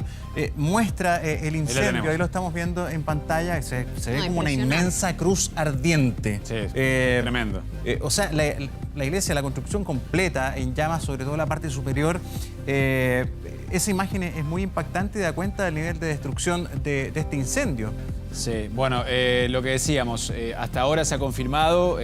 muestra el incendio. Ahí lo estamos viendo en pantalla. Se ve como una inmensa cruz ardiente. Sí, tremendo. O sea, la iglesia, la construcción completa en llamas, sobre todo la parte superior. Esa imagen es muy impactante y da cuenta del nivel de destrucción de este incendio. Sí, bueno, lo que decíamos, hasta ahora se ha confirmado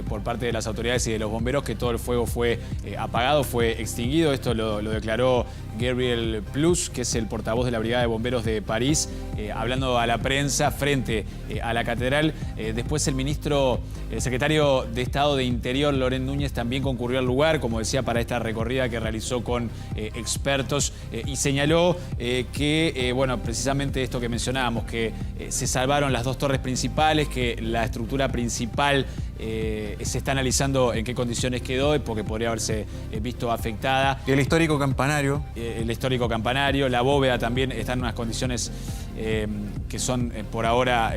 por parte de las autoridades y de los bomberos que todo el fuego fue apagado, fue extinguido. Esto lo declaró Gabriel Plus, que es el portavoz de la Brigada de Bomberos de París, hablando a la prensa frente a la catedral. Después el secretario de Estado de Interior, Laurent Núñez, también concurrió al lugar, como decía, para esta recorrida que realizó con expertos y señaló que, bueno, precisamente esto que mencionábamos, que se salvaron las dos torres principales, que la estructura principal se está analizando en qué condiciones quedó, porque podría haberse visto afectada. Y el histórico campanario. El histórico campanario, la bóveda también está en unas condiciones que son por ahora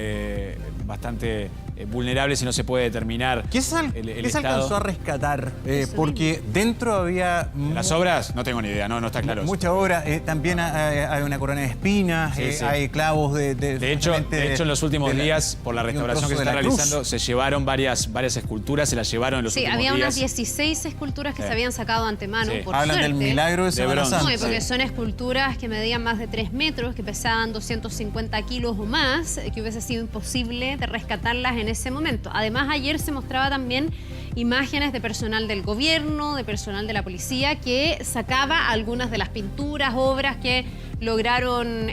bastante vulnerables y no se puede determinar ¿Qué se alcanzó a rescatar? Porque dentro había... ¿Las obras? No tengo ni idea, no está claro. Muchas obras. También hay una corona de espinas, sí. Hay clavos de hecho, en los últimos días, por la restauración que se está realizando, se llevaron varias esculturas, se las llevaron en los últimos días. Sí, había unas 16 esculturas que se habían sacado antemano, por Hablan suerte. del milagro de Semana Santa. No, porque son esculturas que medían más de 3 metros, que pesaban 250 kilos o más, que hubiese sido imposible de rescatarlas en ese momento. Además, ayer se mostraba también imágenes de personal del gobierno, de personal de la policía, que sacaba algunas de las pinturas, obras que lograron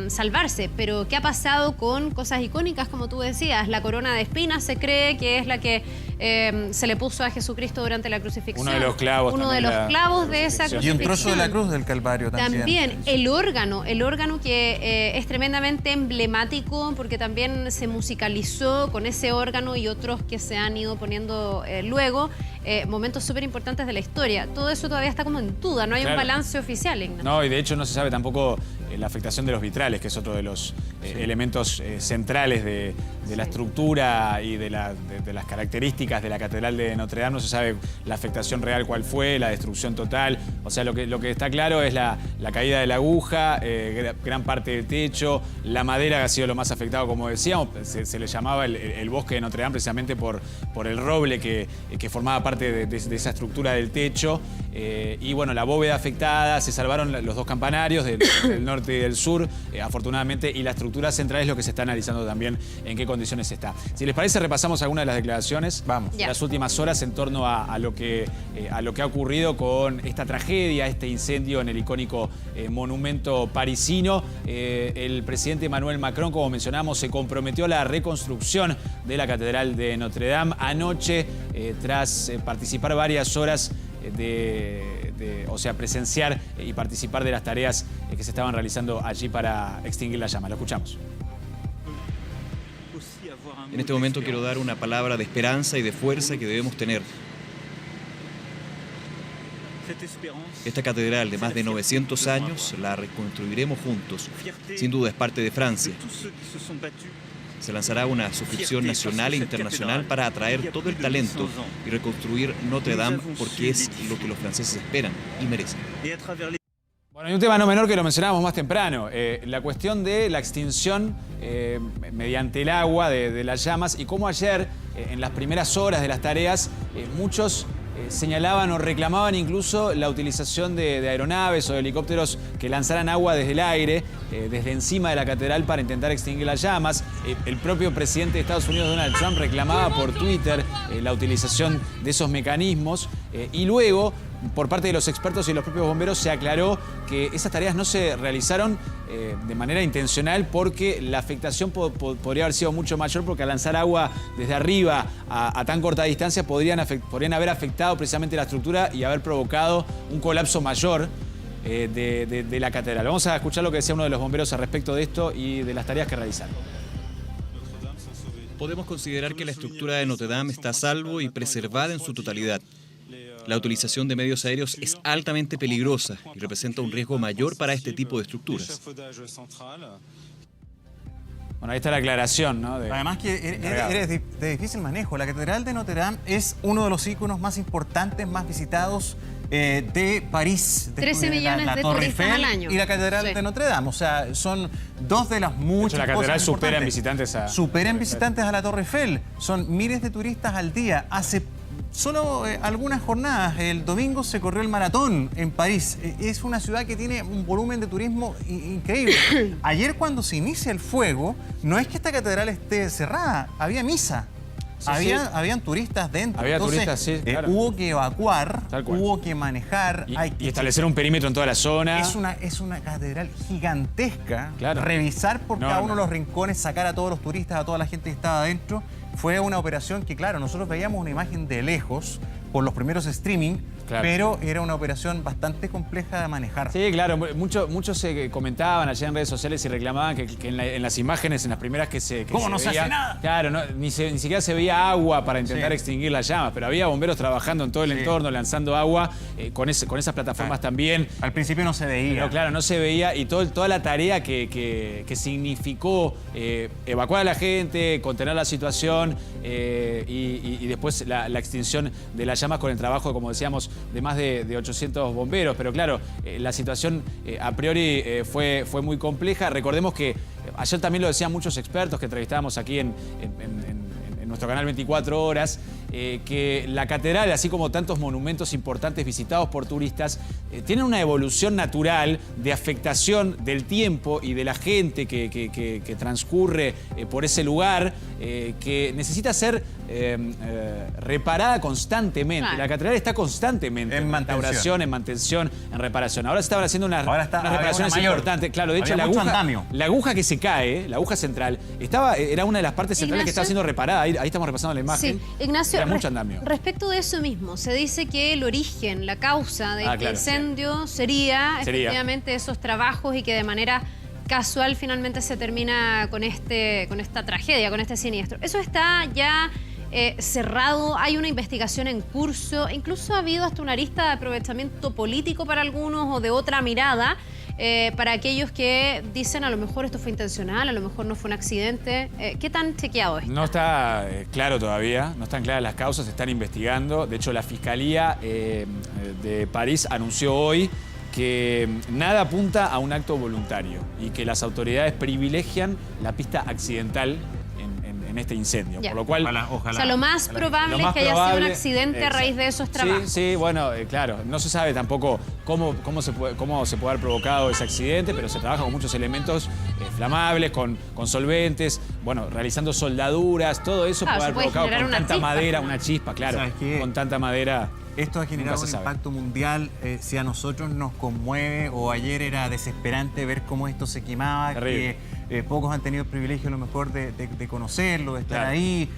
salvarse. Pero ¿qué ha pasado con cosas icónicas, como tú decías? La corona de espinas se cree que es la que se le puso a Jesucristo durante la crucifixión. Uno de los clavos. Uno de los clavos de esa crucifixión. Y un trozo de la cruz del Calvario también. También el órgano que es tremendamente emblemático, porque también se musicalizó con ese órgano y otros que se han ido poniendo luego, momentos súper importantes de la historia. Todo eso todavía está como en duda, no hay un balance oficial, Ignacio. No, y de hecho no se sabe tampoco la afectación de los vitrales, que es otro de los elementos centrales de la estructura y de las características de la Catedral de Notre Dame. No se sabe la afectación real cuál fue, la destrucción total. O sea, lo que está claro es la caída de la aguja, gran parte del techo, la madera que ha sido lo más afectado, como decíamos. Se le llamaba el bosque de Notre Dame precisamente por el roble que formaba parte de esa estructura del techo. Y bueno, la bóveda afectada, se salvaron los dos campanarios del norte y del sur, afortunadamente, y la estructura central es lo que se está analizando también en qué condiciones está. Si les parece, repasamos algunas de las declaraciones de las últimas horas en torno a lo que ha ocurrido con esta tragedia, este incendio en el icónico monumento parisino. El presidente Emmanuel Macron, como mencionamos, se comprometió a la reconstrucción de la Catedral de Notre Dame anoche, tras participar varias horas presenciar y participar de las tareas que se estaban realizando allí para extinguir la llama. Lo escuchamos. En este momento quiero dar una palabra de esperanza y de fuerza que debemos tener. Esta catedral de más de 900 años la reconstruiremos juntos. Sin duda es parte de Francia. Se lanzará una suscripción nacional e internacional para atraer todo el talento y reconstruir Notre Dame, porque es lo que los franceses esperan y merecen. Bueno, hay un tema no menor que lo mencionábamos más temprano, la cuestión de la extinción mediante el agua de las llamas, y cómo ayer, en las primeras horas de las tareas, muchos señalaban o reclamaban incluso la utilización de aeronaves o de helicópteros que lanzaran agua desde el aire, desde encima de la catedral, para intentar extinguir las llamas. El propio presidente de Estados Unidos, Donald Trump, reclamaba por Twitter la utilización de esos mecanismos, y luego, por parte de los expertos y los propios bomberos, se aclaró que esas tareas no se realizaron de manera intencional, porque la afectación podría haber sido mucho mayor, porque al lanzar agua desde arriba a tan corta distancia podrían haber afectado precisamente la estructura y haber provocado un colapso mayor. de la catedral. Vamos a escuchar lo que decía uno de los bomberos al respecto de esto y de las tareas que realizaron. Podemos considerar que la estructura de Notre Dame está a salvo y preservada en su totalidad. La utilización de medios aéreos es altamente peligrosa y representa un riesgo mayor para este tipo de estructuras. Bueno, ahí está la aclaración, ¿no? Además que eres de difícil manejo. La Catedral de Notre Dame es uno de los íconos más importantes, más visitados de París. 13 millones de Torre turistas Eiffel al año. y la Catedral de Notre Dame. O sea, son dos de las muchas la catedral cosas supera en importantes. visitantes Superan visitantes a la Torre Eiffel. Son miles de turistas al día. Hace solo algunas jornadas, el domingo se corrió el maratón en París. Es una ciudad que tiene un volumen de turismo increíble. Ayer cuando se inicia el fuego, no es que esta catedral esté cerrada, había misa. Sí, Habían turistas dentro. Había Entonces, turistas, sí, claro. Hubo que evacuar, hubo que manejar. Y establecer un perímetro en toda la zona. Es una catedral gigantesca. Claro. Revisar por cada uno de los rincones, sacar a todos los turistas, a toda la gente que estaba adentro. Fue una operación que, claro, nosotros veíamos una imagen de lejos por los primeros streaming, pero era una operación bastante compleja de manejar. Sí, claro, muchos se comentaban allá en redes sociales y reclamaban que en las imágenes, en las primeras que se ¿Cómo no se hace nada? Claro, ni siquiera se veía agua para intentar extinguir las llamas, pero había bomberos trabajando en todo el entorno, lanzando agua, con esas plataformas también. Al principio no se veía. Pero claro, no se veía, y toda la tarea que significó evacuar a la gente, contener la situación y después la extinción de las llamas con el trabajo, como decíamos, de más de 800 bomberos. Pero claro, la situación a priori fue muy compleja. Recordemos que ayer también lo decían muchos expertos que entrevistábamos aquí en nuestro canal 24 Horas, que la catedral, así como tantos monumentos importantes visitados por turistas, tienen una evolución natural de afectación del tiempo y de la gente que transcurre por ese lugar, que necesita ser reparada constantemente. Claro. La catedral está constantemente en restauración, en mantención, en reparación. Ahora se estaban haciendo unas reparaciones importantes. Claro, de hecho la aguja que se cae, la aguja central, era una de las partes centrales que estaba siendo reparada. Ahí estamos repasando la imagen. Sí, Ignacio, era mucho andamio. Respecto de eso mismo, se dice que el origen, la causa de este incendio sería efectivamente esos trabajos y que de manera casual finalmente se termina con esta tragedia, con este siniestro. Eso está ya cerrado, hay una investigación en curso, incluso ha habido hasta una arista de aprovechamiento político para algunos o de otra mirada para aquellos que dicen a lo mejor esto fue intencional, a lo mejor no fue un accidente. ¿Qué tan chequeado es? No está claro todavía, no están claras las causas, se están investigando. De hecho, la Fiscalía de París anunció hoy que nada apunta a un acto voluntario y que las autoridades privilegian la pista accidental en este incendio. Ya. Por lo cual, ojalá. O sea, lo más probable es que haya sido un accidente a raíz de esos trabajos. Sí, bueno, claro, no se sabe tampoco cómo se puede haber provocado ese accidente, pero se trabaja con muchos elementos flamables, con solventes, bueno, realizando soldaduras, todo eso puede haber provocado con tanta madera, una chispa, claro, con tanta madera. Esto ha generado un impacto mundial. Si a nosotros nos conmueve, o ayer era desesperante ver cómo esto se quemaba, que pocos han tenido el privilegio a lo mejor de conocerlo, de estar ahí,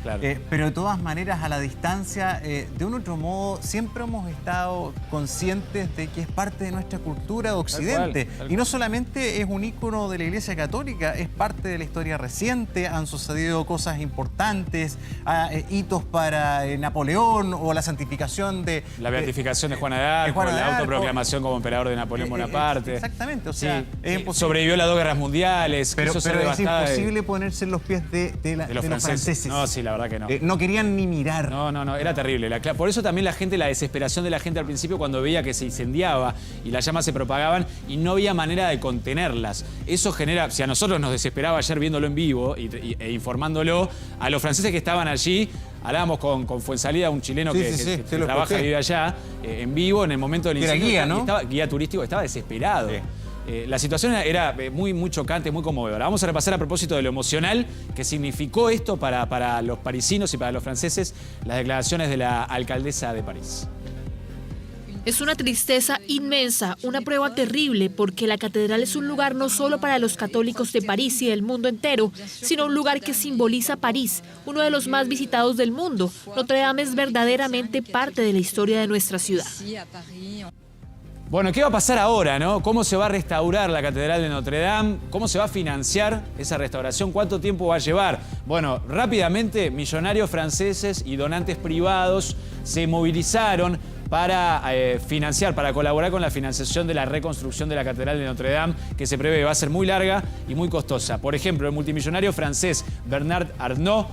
pero de todas maneras a la distancia, de un otro modo, siempre hemos estado conscientes de que es parte de nuestra cultura de Occidente. Tal cual. Y no solamente es un ícono de la Iglesia Católica, es parte de la historia reciente, han sucedido cosas importantes, hitos para Napoleón o la santificación de... La beatificación de Juana de Arco, la autoproclamación como emperador de Napoleón Bonaparte. Exactamente, o sea, es imposible. Sobrevivió las 2 guerras mundiales. Pero es imposible ponerse en los pies de los franceses. No, sí, la verdad que no. No querían ni mirar. No, era terrible. Por eso también la desesperación de la gente al principio cuando veía que se incendiaba y las llamas se propagaban y no había manera de contenerlas. Eso genera, si a nosotros nos desesperaba ayer viéndolo en vivo e informándolo, a los franceses que estaban allí. Hablábamos con Fuensalida, un chileno que trabaja y vive allá, en vivo, en el momento del incendio. Era guía, ¿no? Guía turístico, estaba desesperado. La situación era muy chocante, muy conmovedora. Vamos a repasar a propósito de lo emocional que significó esto para los parisinos y para los franceses, las declaraciones de la alcaldesa de París. Es una tristeza inmensa, una prueba terrible, porque la catedral es un lugar no solo para los católicos de París y del mundo entero, sino un lugar que simboliza París, uno de los más visitados del mundo. Notre Dame es verdaderamente parte de la historia de nuestra ciudad. Bueno, ¿qué va a pasar ahora, no? ¿Cómo se va a restaurar la Catedral de Notre Dame? ¿Cómo se va a financiar esa restauración? ¿Cuánto tiempo va a llevar? Bueno, rápidamente, millonarios franceses y donantes privados se movilizaron para financiar, para colaborar con la financiación de la reconstrucción de la Catedral de Notre Dame, que se prevé va a ser muy larga y muy costosa. Por ejemplo, el multimillonario francés Bernard Arnault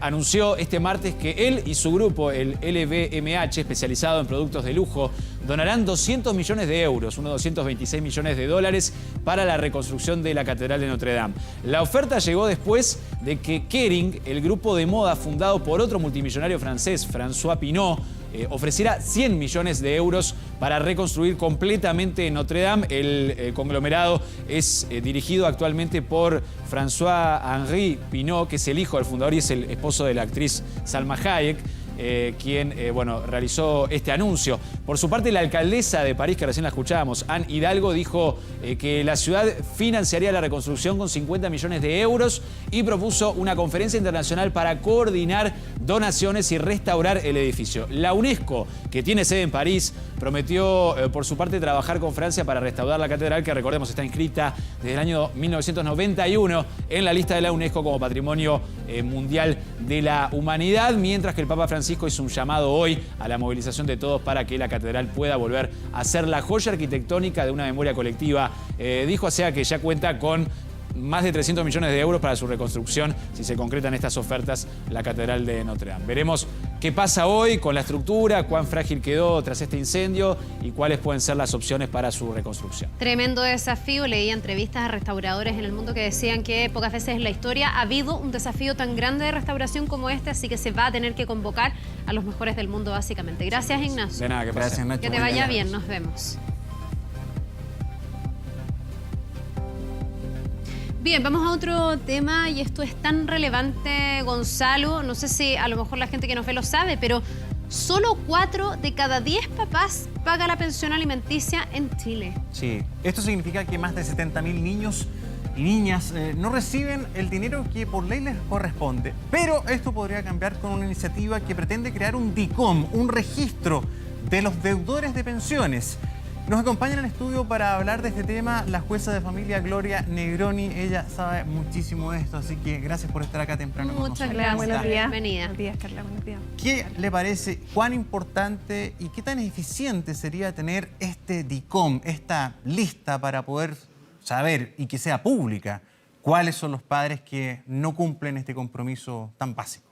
anunció este martes que él y su grupo, el LVMH, especializado en productos de lujo, donarán 200 millones de euros, unos 226 millones de dólares, para la reconstrucción de la Catedral de Notre Dame. La oferta llegó después de que Kering, el grupo de moda fundado por otro multimillonario francés, François Pinault, ofreciera 100 millones de euros para reconstruir completamente Notre Dame. El conglomerado es dirigido actualmente por François-Henri Pinault, que es el hijo del fundador y es el esposo de la actriz Salma Hayek, quien realizó este anuncio. Por su parte, la alcaldesa de París, que recién la escuchábamos, Anne Hidalgo, dijo que la ciudad financiaría la reconstrucción con 50 millones de euros y propuso una conferencia internacional para coordinar donaciones y restaurar el edificio. La UNESCO, que tiene sede en París, prometió por su parte trabajar con Francia para restaurar la catedral, que recordemos está inscrita desde el año 1991 en la lista de la UNESCO como Patrimonio Mundial de la Humanidad, mientras que el Papa Francisco hizo un llamado hoy a la movilización de todos para que la catedral pueda volver a ser la joya arquitectónica de una memoria colectiva. Dijo ASEA que ya cuenta con más de 300 millones de euros para su reconstrucción, si se concretan estas ofertas, la Catedral de Notre Dame. Veremos qué pasa hoy con la estructura, cuán frágil quedó tras este incendio y cuáles pueden ser las opciones para su reconstrucción. Tremendo desafío. Leía entrevistas a restauradores en el mundo que decían que pocas veces en la historia ha habido un desafío tan grande de restauración como este, así que se va a tener que convocar a los mejores del mundo, básicamente. Gracias, Ignacio. De nada, que pase. Gracias, Nacho. Que te vaya bien, nos vemos. Bien, vamos a otro tema y esto es tan relevante, Gonzalo. No sé si a lo mejor la gente que nos ve lo sabe, pero solo 4 de cada 10 papás paga la pensión alimenticia en Chile. Sí, esto significa que más de 70.000 niños y niñas no reciben el dinero que por ley les corresponde. Pero esto podría cambiar con una iniciativa que pretende crear un DICOM, un registro de los deudores de pensiones. Nos acompaña en el estudio para hablar de este tema la jueza de familia Gloria Negroni. Ella sabe muchísimo de esto, así que gracias por estar acá temprano con nosotros. Muchas gracias. Buenos días. Bienvenida. Buenos días, Carla. Buenos días. ¿Qué le parece, cuán importante y qué tan eficiente sería tener este DICOM, esta lista para poder saber y que sea pública cuáles son los padres que no cumplen este compromiso tan básico?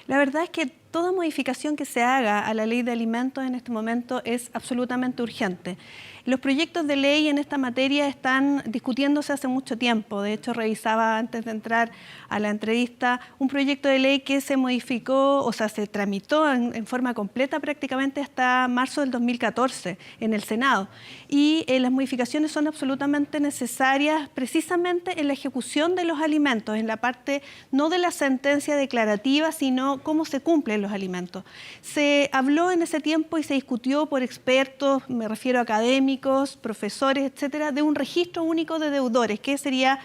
La verdad es que toda modificación que se haga a la ley de alimentos en este momento es absolutamente urgente. Los proyectos de ley en esta materia están discutiéndose hace mucho tiempo. De hecho, revisaba antes de entrar a la entrevista un proyecto de ley que se modificó, o sea, se tramitó en forma completa prácticamente hasta marzo del 2014 en el Senado. Y las modificaciones son absolutamente necesarias precisamente en la ejecución de los alimentos, en la parte no de la sentencia declarativa, sino cómo se cumplen los alimentos. Se habló en ese tiempo y se discutió por expertos, me refiero a académicos, profesores, etcétera, de un registro único de deudores, que sería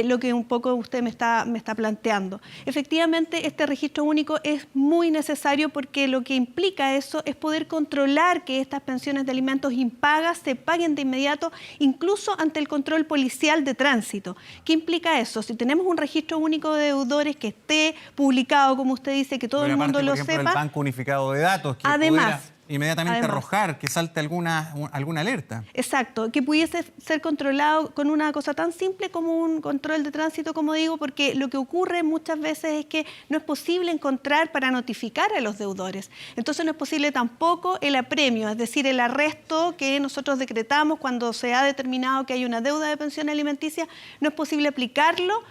lo que un poco usted me está planteando. Efectivamente, este registro único es muy necesario porque lo que implica eso es poder controlar que estas pensiones de alimentos impagas se paguen de inmediato, incluso ante el control policial de tránsito. ¿Qué implica eso? Si tenemos un registro único de deudores que esté publicado, como usted dice, que todo el mundo lo sepa. El Banco Unificado de Datos, que además, inmediatamente arrojar, que salte alguna alerta. Exacto, que pudiese ser controlado con una cosa tan simple como un control de tránsito, como digo, porque lo que ocurre muchas veces es que no es posible encontrar para notificar a los deudores. Entonces no es posible tampoco el apremio, es decir, el arresto que nosotros decretamos cuando se ha determinado que hay una deuda de pensión alimenticia, no es posible aplicarlo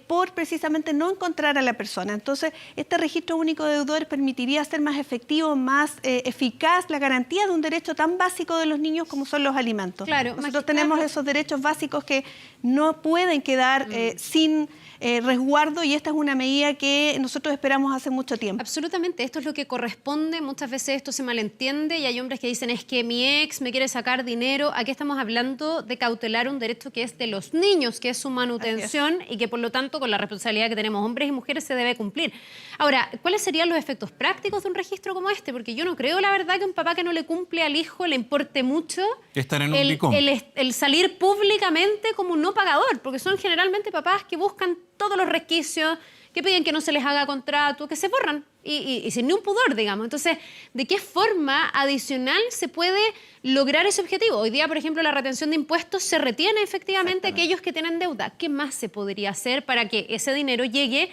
por precisamente no encontrar a la persona. Entonces, este registro único de deudores permitiría hacer más efectivo, más eficaz la garantía de un derecho tan básico de los niños como son los alimentos. Claro, nosotros tenemos esos derechos básicos que no pueden quedar sin resguardo, y esta es una medida que nosotros esperamos hace mucho tiempo. Absolutamente, esto es lo que corresponde. Muchas veces esto se malentiende y hay hombres que dicen es que mi ex me quiere sacar dinero. Aquí estamos hablando de cautelar un derecho que es de los niños, que es su manutención y que por lo lo tanto, con la responsabilidad que tenemos hombres y mujeres se debe cumplir. Ahora, ¿cuáles serían los efectos prácticos de un registro como este? Porque yo no creo, la verdad, que un papá que no le cumple al hijo le importe mucho estar en un DICOM. el salir públicamente como un no pagador, porque son generalmente papás que buscan todos los resquicios, que piden que no se les haga contrato, que se borran y sin ni un pudor, digamos. Entonces, ¿de qué forma adicional se puede lograr ese objetivo? Hoy día, por ejemplo, la retención de impuestos se retiene efectivamente aquellos que tienen deuda. ¿Qué más se podría hacer para que ese dinero llegue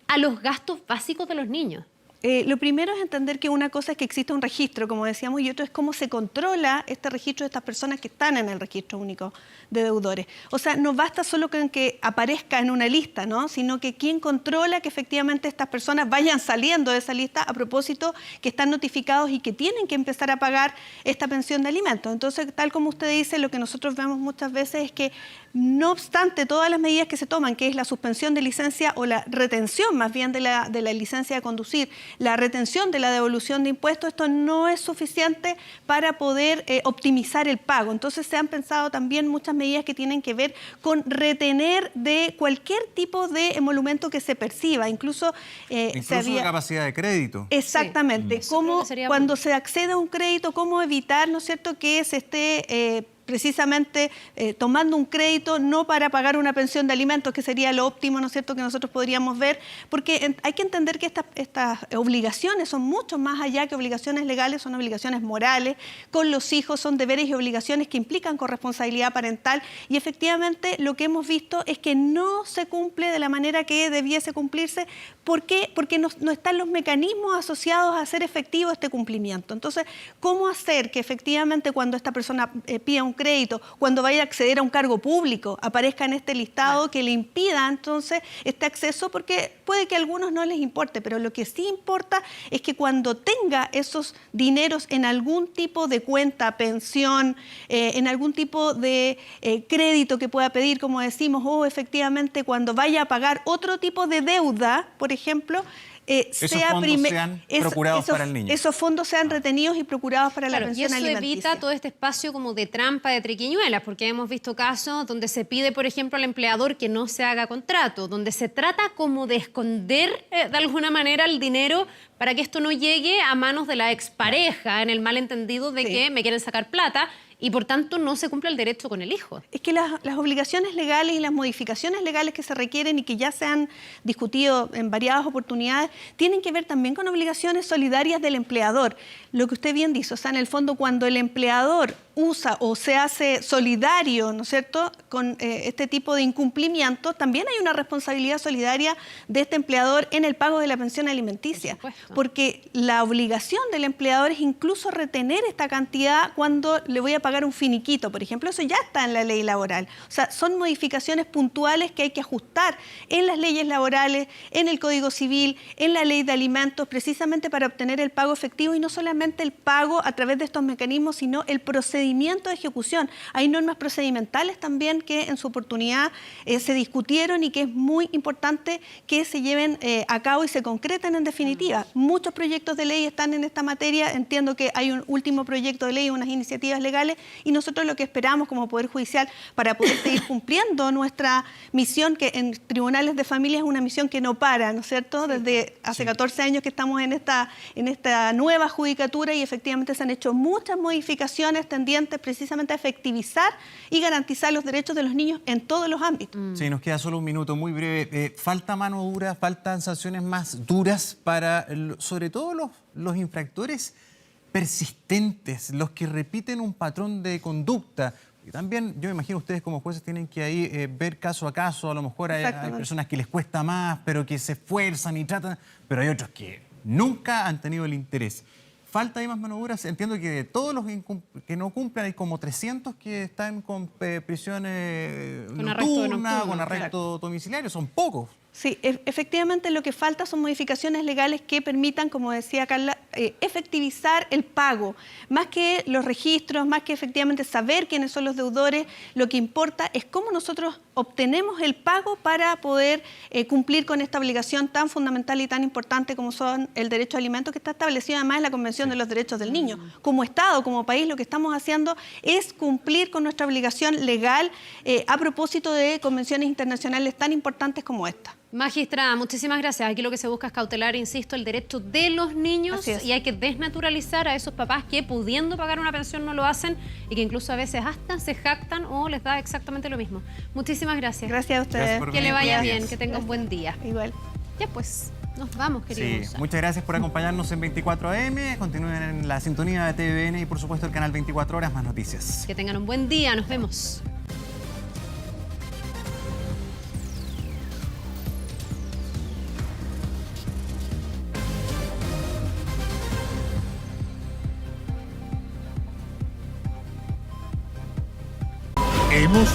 a los gastos básicos de los niños? Lo primero es entender que una cosa es que exista un registro, como decíamos, y otro es cómo se controla este registro de estas personas que están en el registro único de deudores. O sea, no basta solo con que aparezca en una lista, ¿no? Sino que quién controla que efectivamente estas personas vayan saliendo de esa lista a propósito que están notificados y que tienen que empezar a pagar esta pensión de alimentos. Entonces, tal como usted dice, lo que nosotros vemos muchas veces es que no obstante todas las medidas que se toman, que es la suspensión de licencia o la retención más bien de la licencia de conducir, la retención de la devolución de impuestos, esto no es suficiente para poder optimizar el pago. Entonces se han pensado también muchas medidas que tienen que ver con retener de cualquier tipo de emolumento que se perciba, incluso la capacidad de crédito. Exactamente, cómo cuando se accede a un crédito, cómo evitar, ¿no es cierto?, que se esté precisamente tomando un crédito no para pagar una pensión de alimentos, que sería lo óptimo, ¿no es cierto?, que nosotros podríamos ver, porque hay que entender que estas obligaciones son mucho más allá que obligaciones legales, son obligaciones morales, con los hijos son deberes y obligaciones que implican corresponsabilidad parental, y efectivamente lo que hemos visto es que no se cumple de la manera que debiese cumplirse. ¿Por qué? Porque no están los mecanismos asociados a hacer efectivo este cumplimiento. Entonces, ¿cómo hacer que efectivamente cuando esta persona pida un crédito, cuando vaya a acceder a un cargo público, aparezca en este listado que le impida entonces este acceso? Porque puede que a algunos no les importe, pero lo que sí importa es que cuando tenga esos dineros en algún tipo de cuenta, pensión, en algún tipo de crédito que pueda pedir, como decimos, o efectivamente cuando vaya a pagar otro tipo de deuda, por ejemplo, esos fondos sean procurados para el niño. Esos fondos sean retenidos y procurados para la pensión alimenticia. Y eso evita todo este espacio como de trampa, de triquiñuelas, porque hemos visto casos donde se pide, por ejemplo, al empleador que no se haga contrato, donde se trata como de esconder de alguna manera el dinero para que esto no llegue a manos de la expareja, en el malentendido de que me quieren sacar plata, y por tanto no se cumple el derecho con el hijo. Es que las obligaciones legales y las modificaciones legales que se requieren y que ya se han discutido en variadas oportunidades tienen que ver también con obligaciones solidarias del empleador. Lo que usted bien dice, o sea, en el fondo cuando el empleador usa o se hace solidario, ¿no es cierto?, con este tipo de incumplimientos, también hay una responsabilidad solidaria de este empleador en el pago de la pensión alimenticia. Porque la obligación del empleador es incluso retener esta cantidad cuando le voy a pagar un finiquito, por ejemplo. Eso ya está en la ley laboral. O sea, son modificaciones puntuales que hay que ajustar en las leyes laborales, en el Código Civil, en la ley de alimentos, precisamente para obtener el pago efectivo, y no solamente el pago a través de estos mecanismos, sino el procedimiento de ejecución. Hay normas procedimentales también que en su oportunidad se discutieron y que es muy importante que se lleven a cabo y se concreten en definitiva. Muchos proyectos de ley están en esta materia. Entiendo que hay un último proyecto de ley, unas iniciativas legales, y nosotros lo que esperamos como Poder Judicial para poder seguir cumpliendo nuestra misión, que en tribunales de familia es una misión que no para, ¿no es cierto? Desde hace 14 años que estamos en esta nueva judicatura, y efectivamente se han hecho muchas modificaciones tendientes precisamente a efectivizar y garantizar los derechos de los niños en todos los ámbitos. Sí, nos queda solo un minuto, muy breve. Falta mano dura, faltan sanciones más duras para, sobre todo, los infractores persistentes, los que repiten un patrón de conducta. Y también, yo me imagino, ustedes como jueces tienen que ahí ver caso a caso. A lo mejor hay personas que les cuesta más, pero que se esfuerzan y tratan, pero hay otros que nunca han tenido el interés. Falta ahí más mano dura. Entiendo que de todos los que no cumplen hay como 300 que están con prisiones nocturnas, con arresto domiciliario. Son pocos. Sí, efectivamente lo que falta son modificaciones legales que permitan, como decía Carla, efectivizar el pago. Más que los registros, más que efectivamente saber quiénes son los deudores, lo que importa es cómo nosotros obtenemos el pago para poder cumplir con esta obligación tan fundamental y tan importante como son el derecho a alimentos, que está establecido además en la Convención de los Derechos del Niño. Como Estado, como país, lo que estamos haciendo es cumplir con nuestra obligación legal a propósito de convenciones internacionales tan importantes como esta. Magistrada, muchísimas gracias. Aquí lo que se busca es cautelar, insisto, el derecho de los niños y hay que desnaturalizar a esos papás que pudiendo pagar una pensión no lo hacen y que incluso a veces hasta se jactan o les da exactamente lo mismo. Muchísimas gracias. Gracias a ustedes. Que le vaya bien, que tenga un buen día. Igual. Ya pues, nos vamos, queridos. Sí, muchas gracias por acompañarnos en 24 AM. Continúen en la sintonía de TVN y por supuesto el canal 24 Horas, más noticias. Que tengan un buen día, nos vemos. Hemos